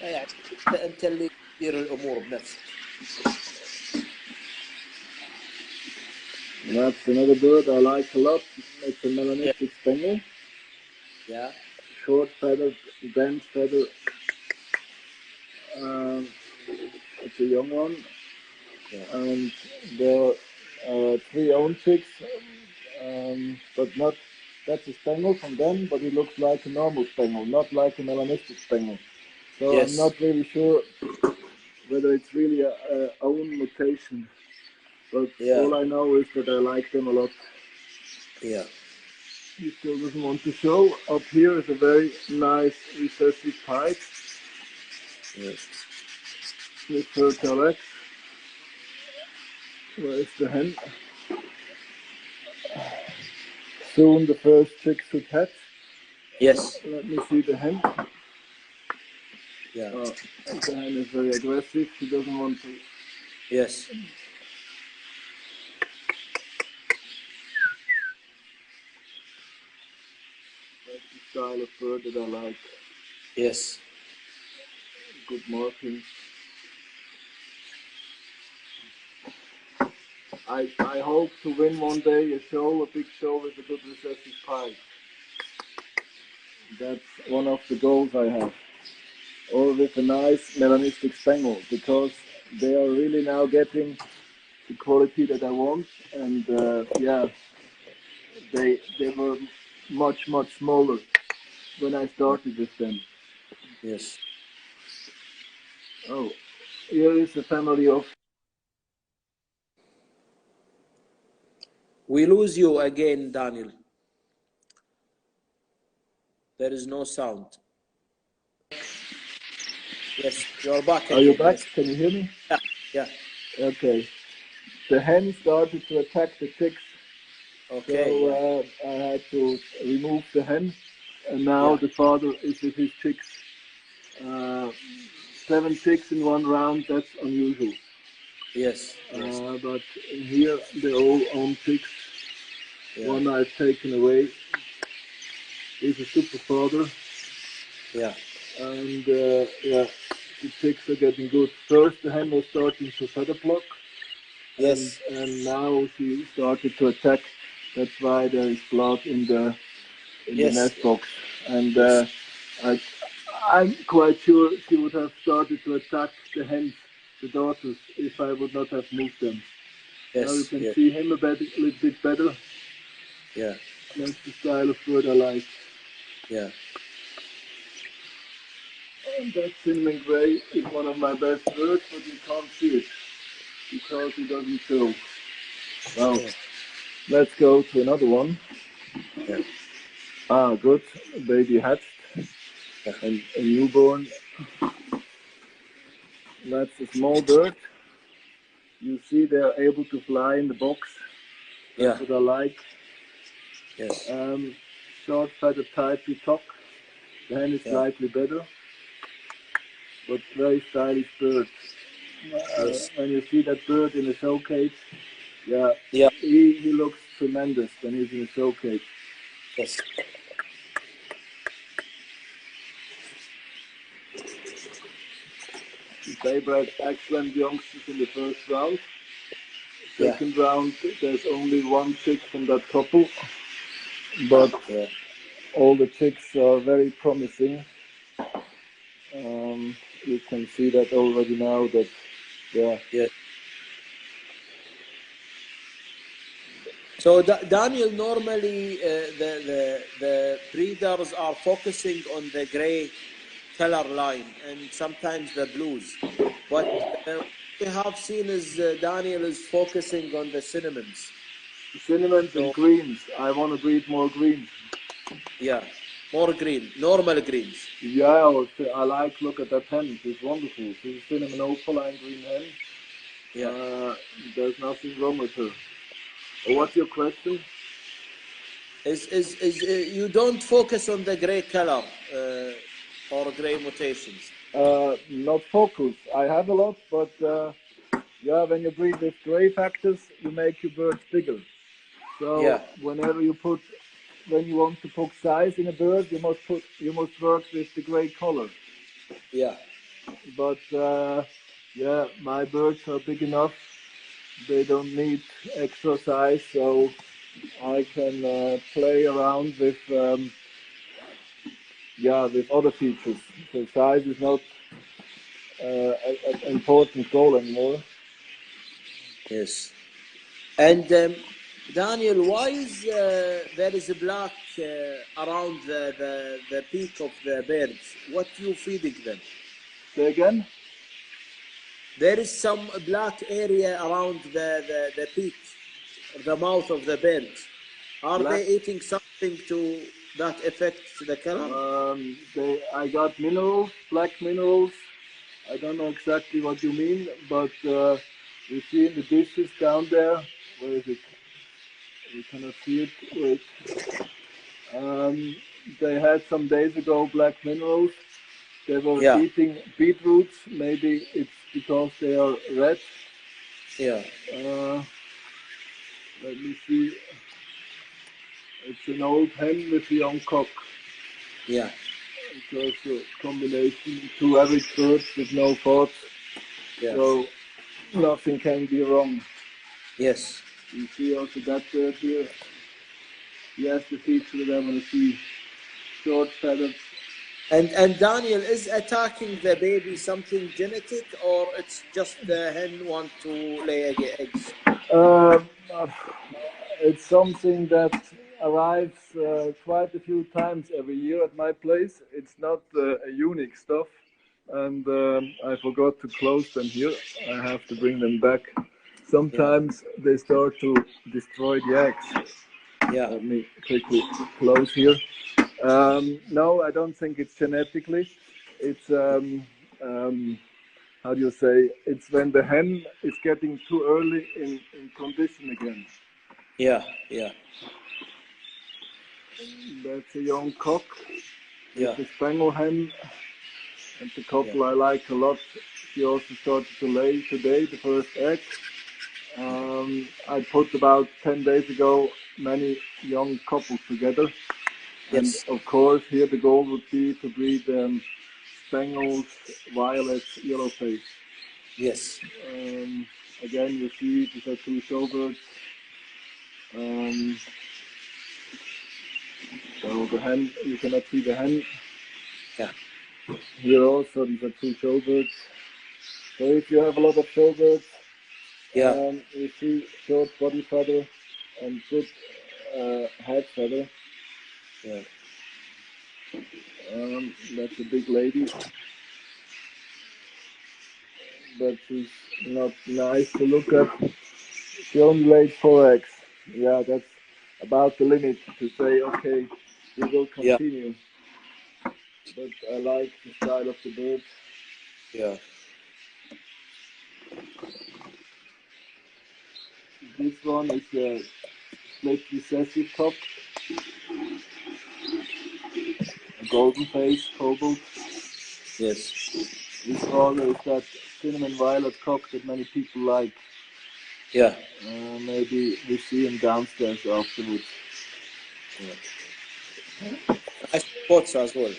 يعني انت اللي تدير الامور بنفسك. That's another bird I like a lot. It's a melanistic spangle. Yeah. Short feather, bent feather. It's a young one. Yeah. And there are three own chicks, but not. That's a spangle from them, but it looks like a normal spangle, not like a melanistic spangle. So Yes. I'm not really sure whether it's really a own mutation. But Yeah. all I know is that I like them a lot. Yeah. He still doesn't want to show. Up here is a very nice recessive pipe Yes. with fertile eggs. Where is the hen? Soon the first chicks should hatch. Yes. Let me see the hen. Yeah. The hen is very aggressive. She doesn't want to. Yes. That's the style of bird that I like. Yes. Good marking. I hope to win one day a big show with a good recessive pipe. That's one of the goals I have. Or with a nice melanistic spangle, because they are really now getting the quality that I want, and yeah, they were much smaller when I started with them. Yes. Oh, here is a family of. We lose you again, Daniel. There is no sound. Yes, you're back again. Are you back? Yes. Can you hear me? Yeah. Okay. The hen started to attack the chicks. Okay. So I had to remove the hen, and now the father is with his chicks. 7 chicks in one round, that's unusual. Yes. But here they're all own chicks. One I've taken away. He's a super father. Yeah. And yeah, the chicks are getting good. First the hen was starting to feather pluck. Yes. And now she started to attack. That's why there is blood in the nest box. And I'm quite sure she would have started to attack the hens, the daughters, if I would not have moved them. Yes. Now you can see him a little bit better. Yeah. That's the style of bird I like. Yeah. And that cinnamon gray is one of my best birds, but you can't see it because it doesn't show. Well, let's go to another one. Yeah. Ah, good. Baby hatched. And a newborn. That's a small bird. You see they're able to fly in the box. That's what I like. Yes. Short feather type peacock. The hen is slightly better, but very stylish bird. When you see that bird in a showcase, he looks tremendous when he's in a showcase. Yes. They bred excellent youngsters in the first round. Second round, there's only one chick from that couple, but all the chicks are very promising. You can see that already now. That So Daniel, normally the breeders are focusing on the gray color line and sometimes the blues, but we have seen is Daniel is focusing on the cinnamons. Cinnamons and greens. I want to breed more greens. Yeah, more green, normal greens. Yeah, I like, look at that hen. She's wonderful. She's a cinnamon opaline green hen. Yeah. There's nothing wrong with her. What's your question? Is you don't focus on the gray color or gray mutations? Not focus. I have a lot, but yeah, when you breed with gray factors, you make your birds bigger. So whenever you when you want to put size in a bird, you must work with the gray color. Yeah. But yeah, my birds are big enough. They don't need extra size, so I can play around with with other features. So size is not an important goal anymore. Yes. And Daniel, why is there is a black around the peak of the birds? What you feeding them? Say again? There is some black area around the peak, the mouth of the birds. Are they eating something to that affects the color? I got minerals, black minerals. I don't know exactly what you mean, but you see in the dishes down there, where is it? You cannot see it. Wait. They had some days ago black minerals. They were eating beetroots. Maybe it's because they are red. Yeah. Let me see. It's an old hen with a young cock. Yeah. It's also a combination, 2 average birds with no thoughts. Yes. So nothing can be wrong. Yes. You see also that bird here. He has the feature that I want to see. short-feathered. And Daniel, is attacking the baby something genetic, or it's just the hen want to lay eggs? It's something that arrives quite a few times every year at my place. It's not a unique stuff, and I forgot to close them here. I have to bring them back. Sometimes they start to destroy the eggs. Yeah. Let me quickly close here. No, I don't think it's genetically. It's how do you say? It's when the hen is getting too early in condition again. Yeah, yeah. That's a young cock. Yeah. It's a Spaniel hen, and the couple I like a lot. She also started to lay today the first egg. I put about 10 days ago many young couples together. And of course, here the goal would be to breed Spaniels, violets, yellow face. Yes. Again, you see these are two showbirds. So the hen, you cannot see the hen. Yeah. Here also, these are two showbirds. So if you have a lot of showbirds, you see short body feather and good head feather. Yeah. That's a big lady, but she's not nice to look at. She only laid 4 eggs. Yeah, that's about the limit to say, okay, we will continue. But I like the style of the bird. Yeah. This one is a split recessive cock. A golden face, cobalt. Yes. This one is that cinnamon violet cock that many people like. Yeah. Maybe we see him downstairs afterwards. Nice spots as well.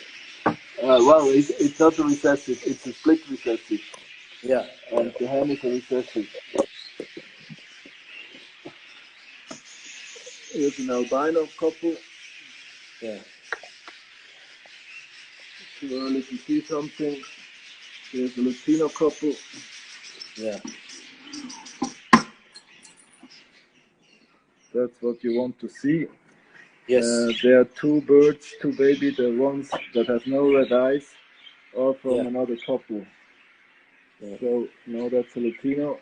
Well, it's not a recessive, it's a split recessive. Yeah. And the hen is a recessive. Here's an albino couple. Yeah. Too early to see something. Here's a Latino couple. Yeah. That's what you want to see. Yes. There are two birds, two babies. The ones that have no red eyes are from another couple. Yeah. So, no, that's a Latino.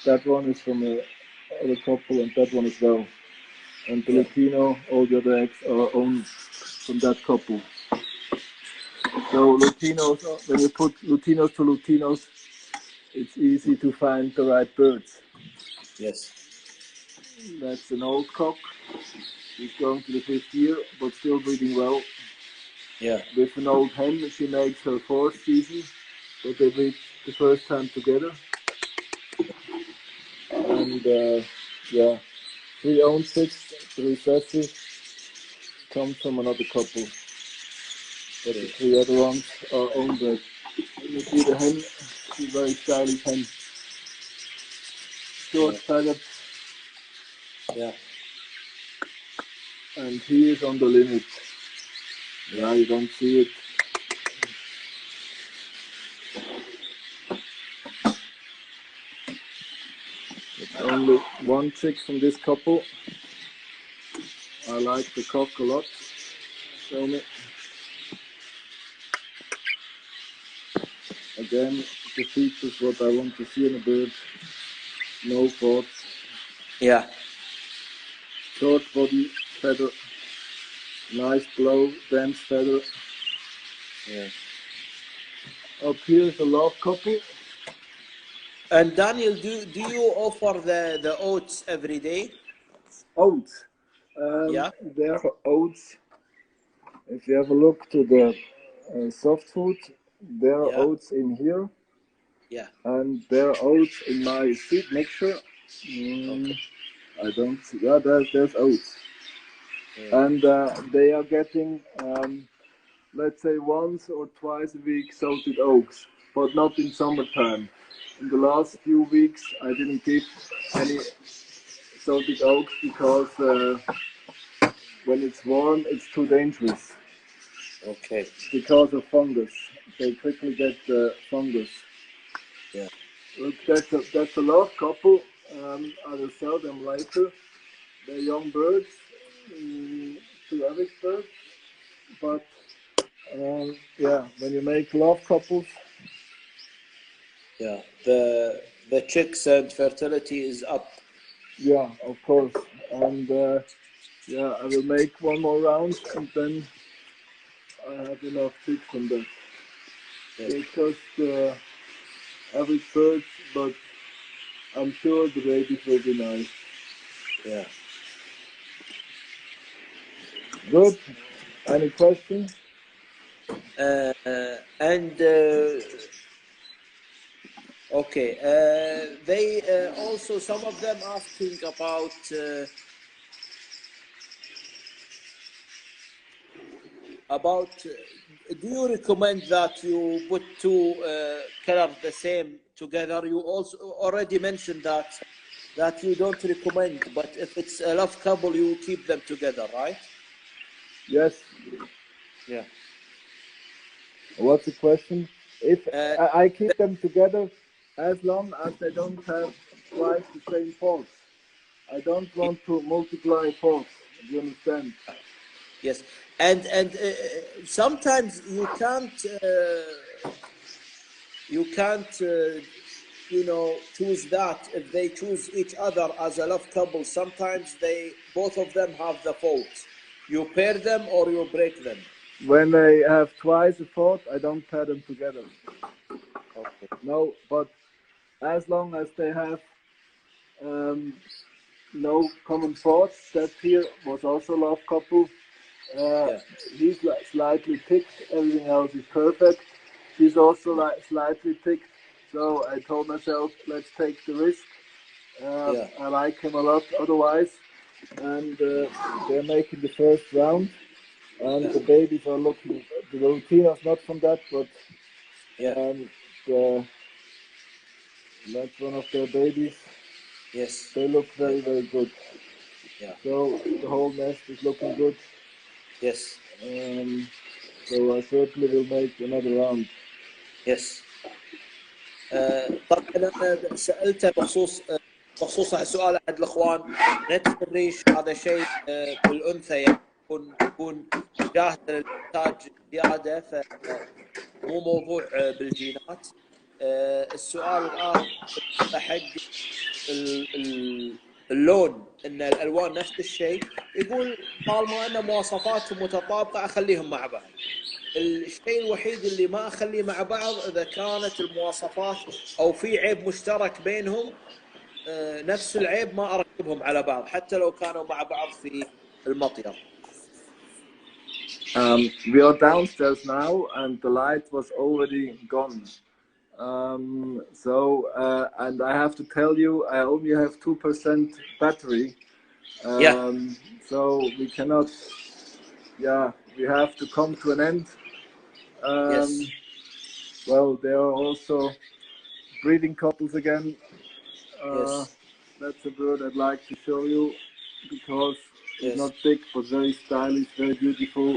That one is from another couple, and that one as well. And the Latino, all the other eggs are owned from that couple. So Latinos, when you put Latinos to Latinos, it's easy to find the right birds. Yes. That's an old cock. He's going to the 5th year, but still breeding well. Yeah. With an old hen, she makes her 4th season, but they breed the first time together. And yeah, 3 owned chicks, the recessive, come from another couple. But the 3 other ones are owned by. You see the hen, she's very stylish hen. Short feathered. Yeah. And he is on the limit. Yeah, you don't see it. It's only 1 chick from this couple. I like the cock a lot. Show me. Again, the features what I want to see in a bird. No thoughts. Yeah. Short body, feather. Nice blow, dense feather. Yeah. Up here is a love couple. And Daniel, do you offer the oats every day? Oats. There are oats. If you have a look to the soft food, there are oats in here. Yeah. And there are oats in my seed mixture. I don't see. Yeah, there's oats. And they are getting, let's say, once or twice a week salted oats, but not in summertime. In the last few weeks, I didn't give any salted oats because when it's warm, it's too dangerous. Okay. Because of fungus. They quickly get fungus. Yeah. Look, that's a love couple. I will sell them later. They're young birds, two average birds. But yeah, when you make love couples, yeah, the chicks and fertility is up. Yeah, of course. And yeah, I will make one more round, and then I have enough chicks from that. Yes. They're just average birds, but I'm sure the babies will be nice. Yeah. Good. Any questions? And okay, they also, some of them asking about do you recommend that you put two colors the same together? You also already mentioned that you don't recommend, but if it's a love couple, you keep them together, right? Yes. Yeah. What's the question? If I keep them together as long as they don't have twice the same faults. I don't want to multiply faults. Do you understand? Yes, and sometimes you can't you know, choose that. If they choose each other as a love couple, sometimes both of them have the faults. You pair them or you break them. When they have twice a fault, I don't pair them together. Okay. No, but as long as they have no common faults, that here was also love couple. Yeah. He's slightly ticked, everything else is perfect. She's also slightly ticked, so I told myself, let's take the risk. Yeah. I like him a lot otherwise, and they're making the first round, and the babies are looking, the routine is not from that, but that's one of their babies. Yes. They look very, very good. Yeah. So the whole nest is looking good. Yes. So I certainly will make another round. يس. طبعا انا سالته بخصوص سؤال احد الاخوان، نتف الريش هذا شيء بالانثى يعني يكون جاهز للانتاج زياده، فمو موضوع بالجينات. السؤال الان حق اللون، ان الالوان نفس الشيء، يقول طالما ان مواصفاتهم متطابقه اخليهم مع بعض. الشيء الوحيد اللي ما اخليه مع بعض اذا كانت المواصفات او في عيب مشترك بينهم نفس العيب ما اركبهم على بعض حتى لو كانوا مع بعض في المطير. We are downstairs now and the light was already gone. And I have to tell you, I only have 2% battery. So we cannot, we have to come to an end. Well, there are also breeding couples again. That's a bird I'd like to show you because it's not big but very stylish, very beautiful,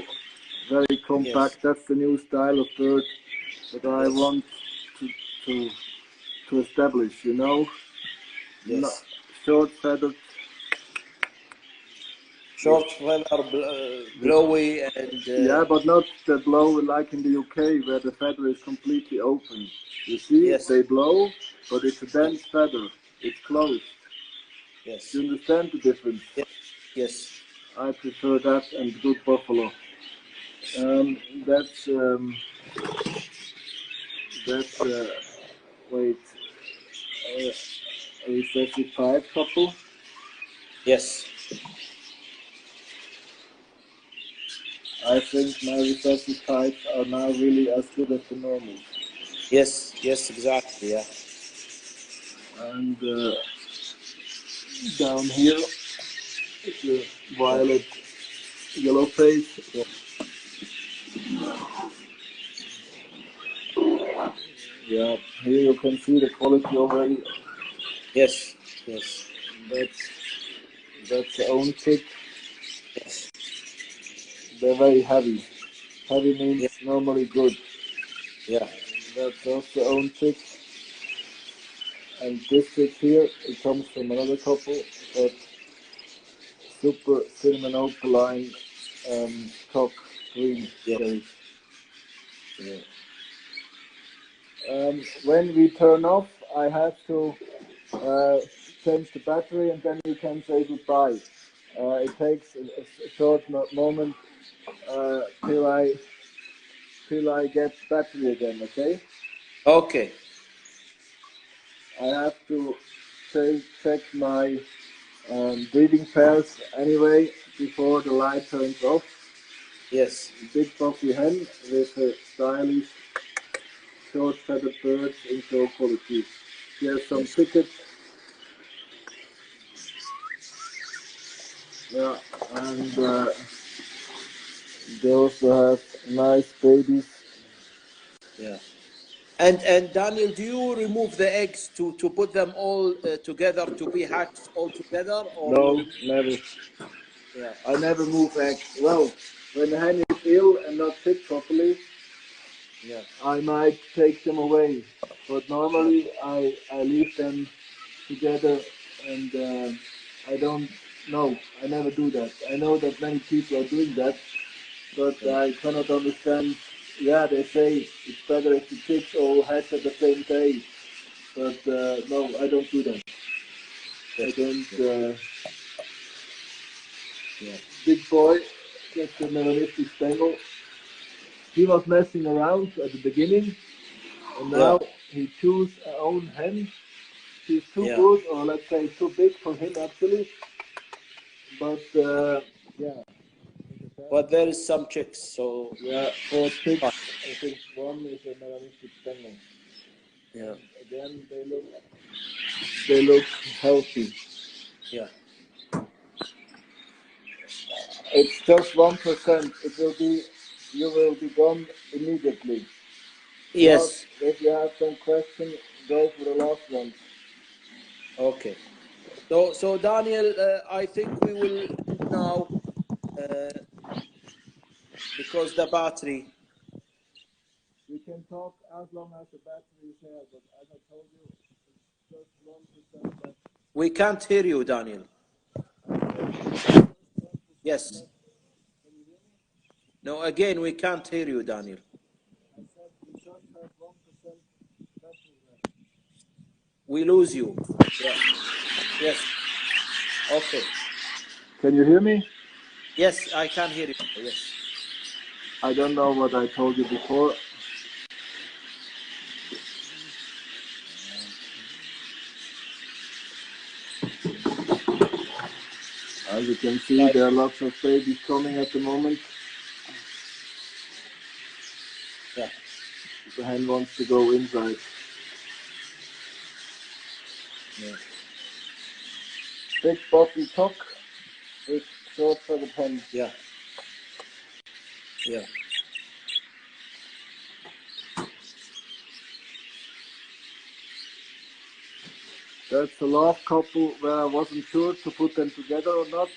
very compact. That's the new style of bird that I want to establish, you know. Short feathered. Short feather, blowy and yeah, but not the blow like in the UK where the feather is completely open. You see, they blow, but it's a dense feather. It's closed. Yes. Do you understand the difference? Yes. I prefer that and good buffalo. That's wait, a recessive 5 couple. Yes. I think my recessive 5s are now really as good as the normal. Yes, yes, exactly, yeah. And down here is the violet yellow face. Yeah, here you can see the quality already. Yes, yes. That's the own chick. Yes. They're very heavy. Heavy means normally good. Yeah. That's also the own chick. And this chick here, it comes from another couple, but super cinnamon opaline cock green cherry. Yeah. When we turn off, I have to change the battery, and then we can say goodbye. It takes a short moment till I get battery again. Okay. Okay. I have to check my breeding pairs anyway before the light turns off. Yes. Big puffy hen with a stylish short feathered bird in show quality. She has some tickets. Yeah, and they also have nice babies. Yeah. And Daniel, do you remove the eggs to put them all together to be hatched all together, or No, never. Yeah. I never move eggs. Well, when the hen is ill and not fit properly, Yeah. I might take them away. But normally I leave them together, and I don't know. I never do that. I know that many people are doing that, but I cannot understand. Yeah, they say it's better if the chicks all hatch at the same day, but no, I don't do that. I don't. Big boy, just a melanistic Bengal. He was messing around at the beginning, and now he chooses a own hen. She's too good, or let's say too big for him actually. But yeah. But there is some chicks, so yeah, 4 chicks. I think one is a melanistic Bengal. Yeah. Again, they look healthy. Yeah. It's just 1%. You will be gone immediately. Yes. But if you have some question, go for the last one. Okay. So Daniel, I think we will now because the battery. We can talk as long as the battery is there, but as I told you, it's just 1% left. We can't hear you, Daniel. Yes. No, again, we can't hear you, Daniel. I said we just have 1% battery left. We lose you. Yeah. Yes. Okay. Can you hear me? Yes, I can hear you. Yes. I don't know what I told you before. As you can see, there are lots of babies coming at the moment. Yeah. The hen wants to go inside. Yeah. Big puffy cock with short feathered hen. Yeah. Yeah. That's the last couple where I wasn't sure to put them together or not.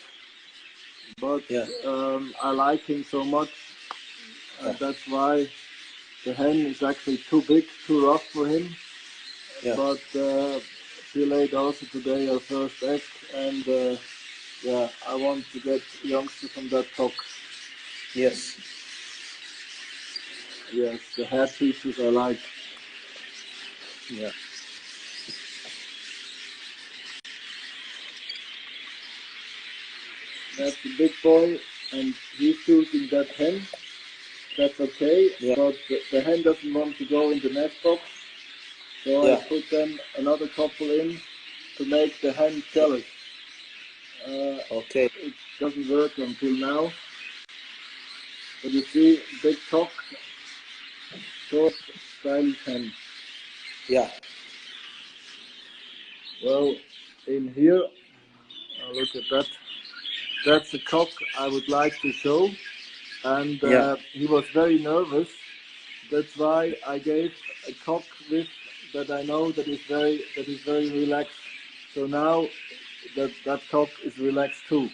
But I like him so much. That's why the hen is actually too big, too rough for him. Yeah. But she laid also today her first egg, and yeah, I want to get youngsters from that cock. Yes. Yes, the head features I like. Yeah. That's the big boy, and he's shooting that hen. That's okay, but the hen doesn't want to go in the nest box, so I put them another couple in to make the hen jealous. Okay. It doesn't work until now. But you see, big cock, short, stylish hen. Yeah. Well, in here, look at that. That's a cock I would like to show, and he was very nervous. That's why I gave a cock with that I know that is very relaxed. So now that cock is relaxed too.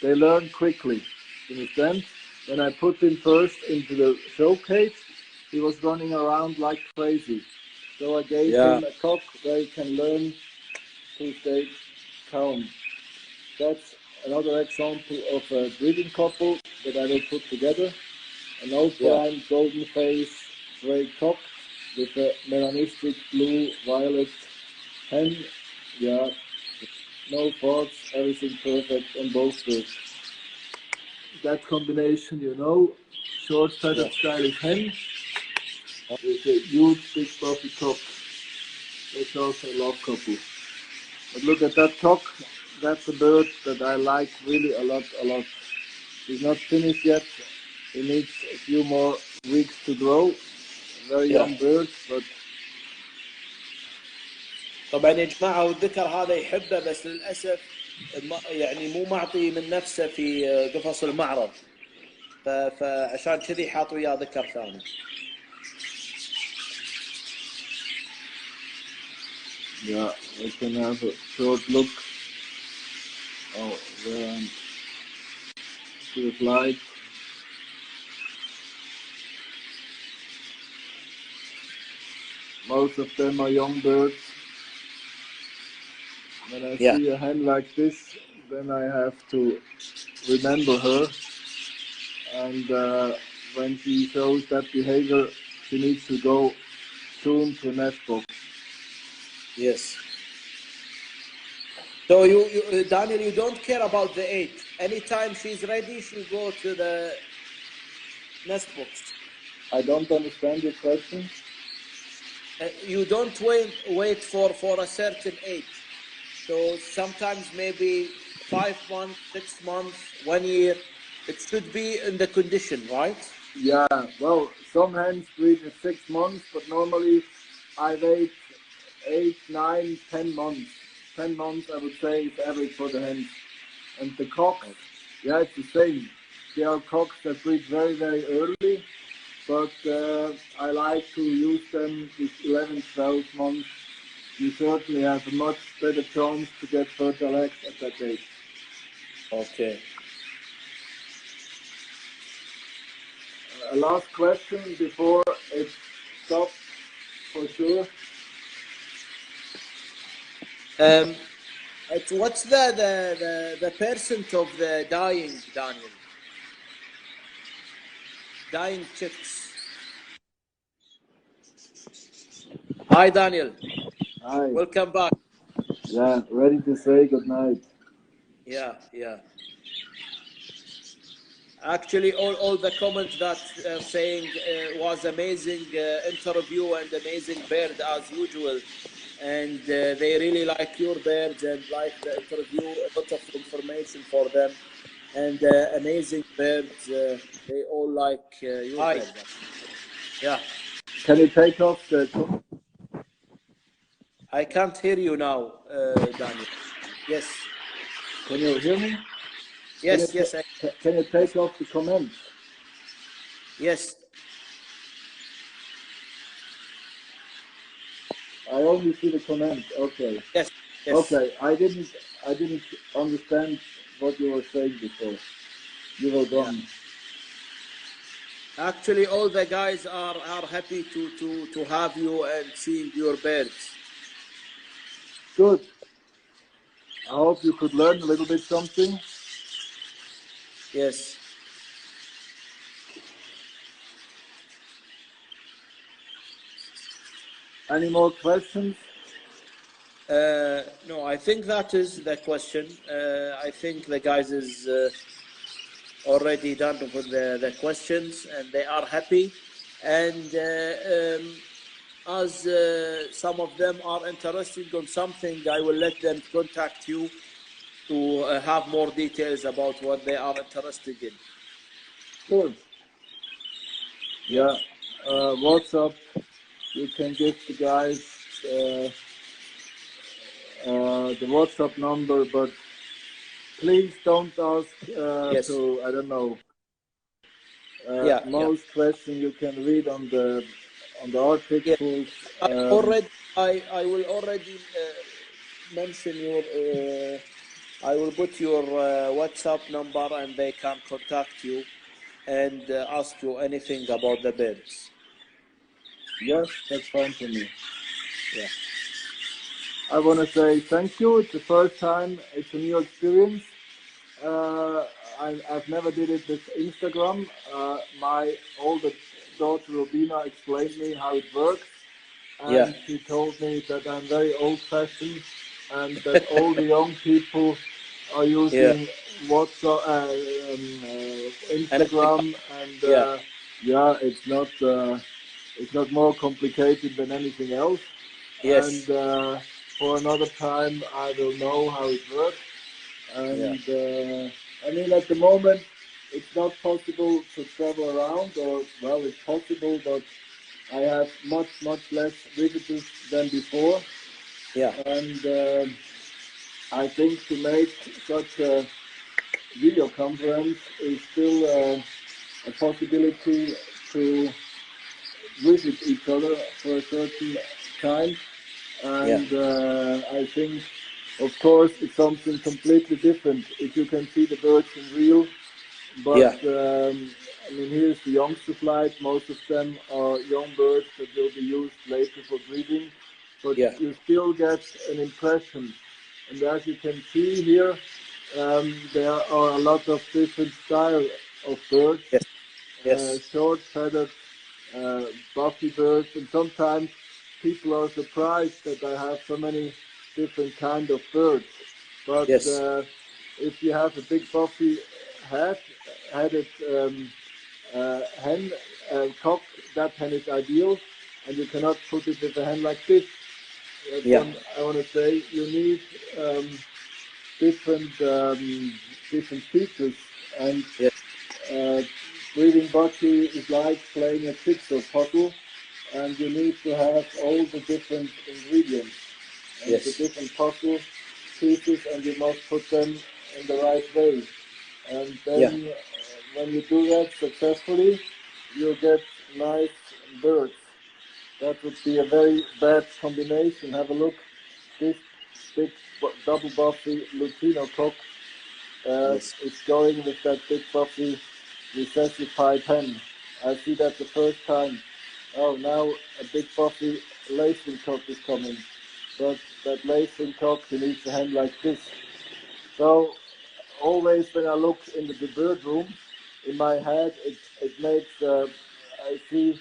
They learn quickly. You understand? when I put him first into the show cage, he was running around like crazy. So I gave him a cock where he can learn to stay calm. That's another example of a breeding couple that I will put together. An old-prime golden face gray cock with a melanistic blue-violet hen. Yeah, no faults, everything perfect on both birds. That combination, you know, short-feathered stylish hen with a huge big fluffy cock. That's also a love couple. But look at that cock. That's a bird that I like really a lot, a lot. He's not finished yet. He needs a few more weeks to grow. Very young bird, but طبعا يا جماعة والذكر هذا يحبه بس للأسف يعني مو معطي من نفسه في قفص المعرض فعشان كذي حاط وياه ذكر ثاني. Yeah, we can have a short look. Oh, to the flight. Most of them are young birds. When I see a hen like this, then I have to remember her. And when she shows that behavior, she needs to go soon to nest box. Yes. So you Daniel, you don't care about the age. Anytime she's ready, she'll go to the nest box. I don't understand your question. You don't wait for a certain age. So sometimes maybe 5 months, 6 months, 1 year. It should be in the condition, right? Yeah, well, some hens breed in 6 months, but normally I wait 8, 9, 10 months. 10 months, I would say, is average for the hens. And the cocks, yeah, it's the same. There are cocks that breed very, very early, but I like to use them with 11, 12 months. You certainly have a much better chance to get fertile eggs at that age. Okay. A last question before it stops for sure. What's the percent of the dying, Daniel? Dying chicks. Hi, Daniel. Hi. Welcome back. Yeah, ready to say good night. Yeah. Actually, all the comments that saying was amazing interview and amazing bird as usual, and they really like your birds and like the interview. A lot of information for them, and amazing birds. They all like your birds. Yeah. Can you take off the? I can't hear you now, Daniel. Yes. Can you hear me? Yes. Can you take off the comments? Yes. I only see the comments. Okay. Yes. Okay. I didn't understand what you were saying before. You were gone. Yeah. Actually, all the guys are happy to have you and seeing your birds. Good. I hope you could learn a little bit something. Yes. Any more questions? No, I think that is the question. I think the guys is already done with the questions and they are happy. And as some of them are interested on something, I will let them contact you to have more details about what they are interested in. Good. Yeah. WhatsApp, you can give the guys the WhatsApp number, but please don't ask to, I don't know, most questions you can read on the articles. I will already mention your, I will put your WhatsApp number and they can contact you. and ask you anything about the birds. Yes, that's fine for me. Yeah. I want to say thank you. It's the first time. It's a new experience. I've never did it with Instagram. My older daughter Robina explained me how it works, Yeah. and she told me that I'm very old-fashioned and that all the young people are Yeah. using WhatsApp, Instagram, and Yeah. yeah, it's not more complicated than anything else. Yes. And for another time, I will know how it works. Yeah. And I mean, at the moment, it's not possible to travel around, or well, it's possible, but I have much less visitors than before. Yeah. And I think to make such a video conference is still a possibility to visit each other for a certain time. Yeah. And I think, of course, it's something completely different if you can see the birds in real. But Yeah. I mean, here's the youngster flight. Most of them are young birds that will be used later for breeding. But Yeah. you still get an impression. And as you can see here, there are a lot of different styles of birds. Yes. Yes. Short-feathered, buffy birds, and sometimes people are surprised that I have so many different kind of birds. But Yes. if you have a big buffy headed hen, cock, that hen is ideal, and you cannot put it with a hen like this. Yeah. Then I want to say you need different different features, and Yes. uh, breeding buffy is like playing a jigsaw puzzle, and you need to have all the different ingredients and the Yes. different puzzle pieces, and you must put them in the right way. And Yeah. then when you do that successfully, you get nice birds. That would be a very bad combination. Have a look. This big double buffy Lutino cock Yes. is going with that big buffy recessive pipe hen. I see that the first time. Oh, now a big buffy lacing cock is coming. But that lacing cock, he needs a hen like this. So always when I look into the bird room, in my head, it makes, I see,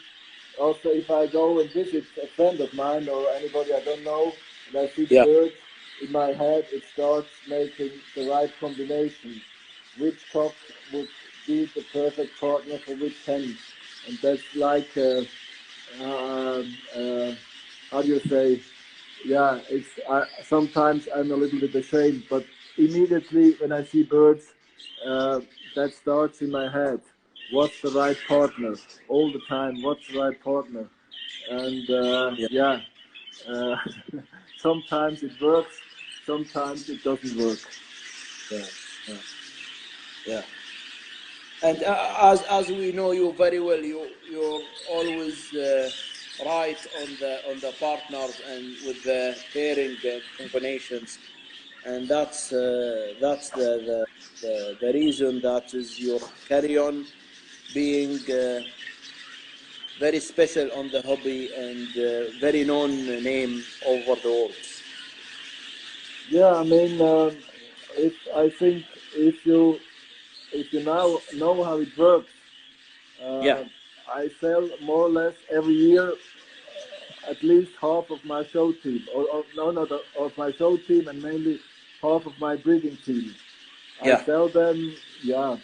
also if I go and visit a friend of mine or anybody I don't know, and I see the Yeah. birds, in my head it starts making the right combination. Which cock would be the perfect partner for which hen? And that's like, uh, uh, how do you say, yeah, it's sometimes I'm a little bit ashamed, but immediately when I see birds, that starts in my head. What's the right partner? All the time, what's the right partner? And Yeah. yeah, uh, sometimes it works, sometimes it doesn't work. Yeah. Yeah. Yeah. And as we know you very well, you're always right on the partners and with the pairing combinations, and that's the reason that is your carry on being very special on the hobby and very known name over the world. Yeah, I mean, if I think if you now know how it works, Yeah. I sell more or less every year at least half of my show team, or no, not of my show team, and mainly half of my breeding team. I Yeah. sell them, yeah,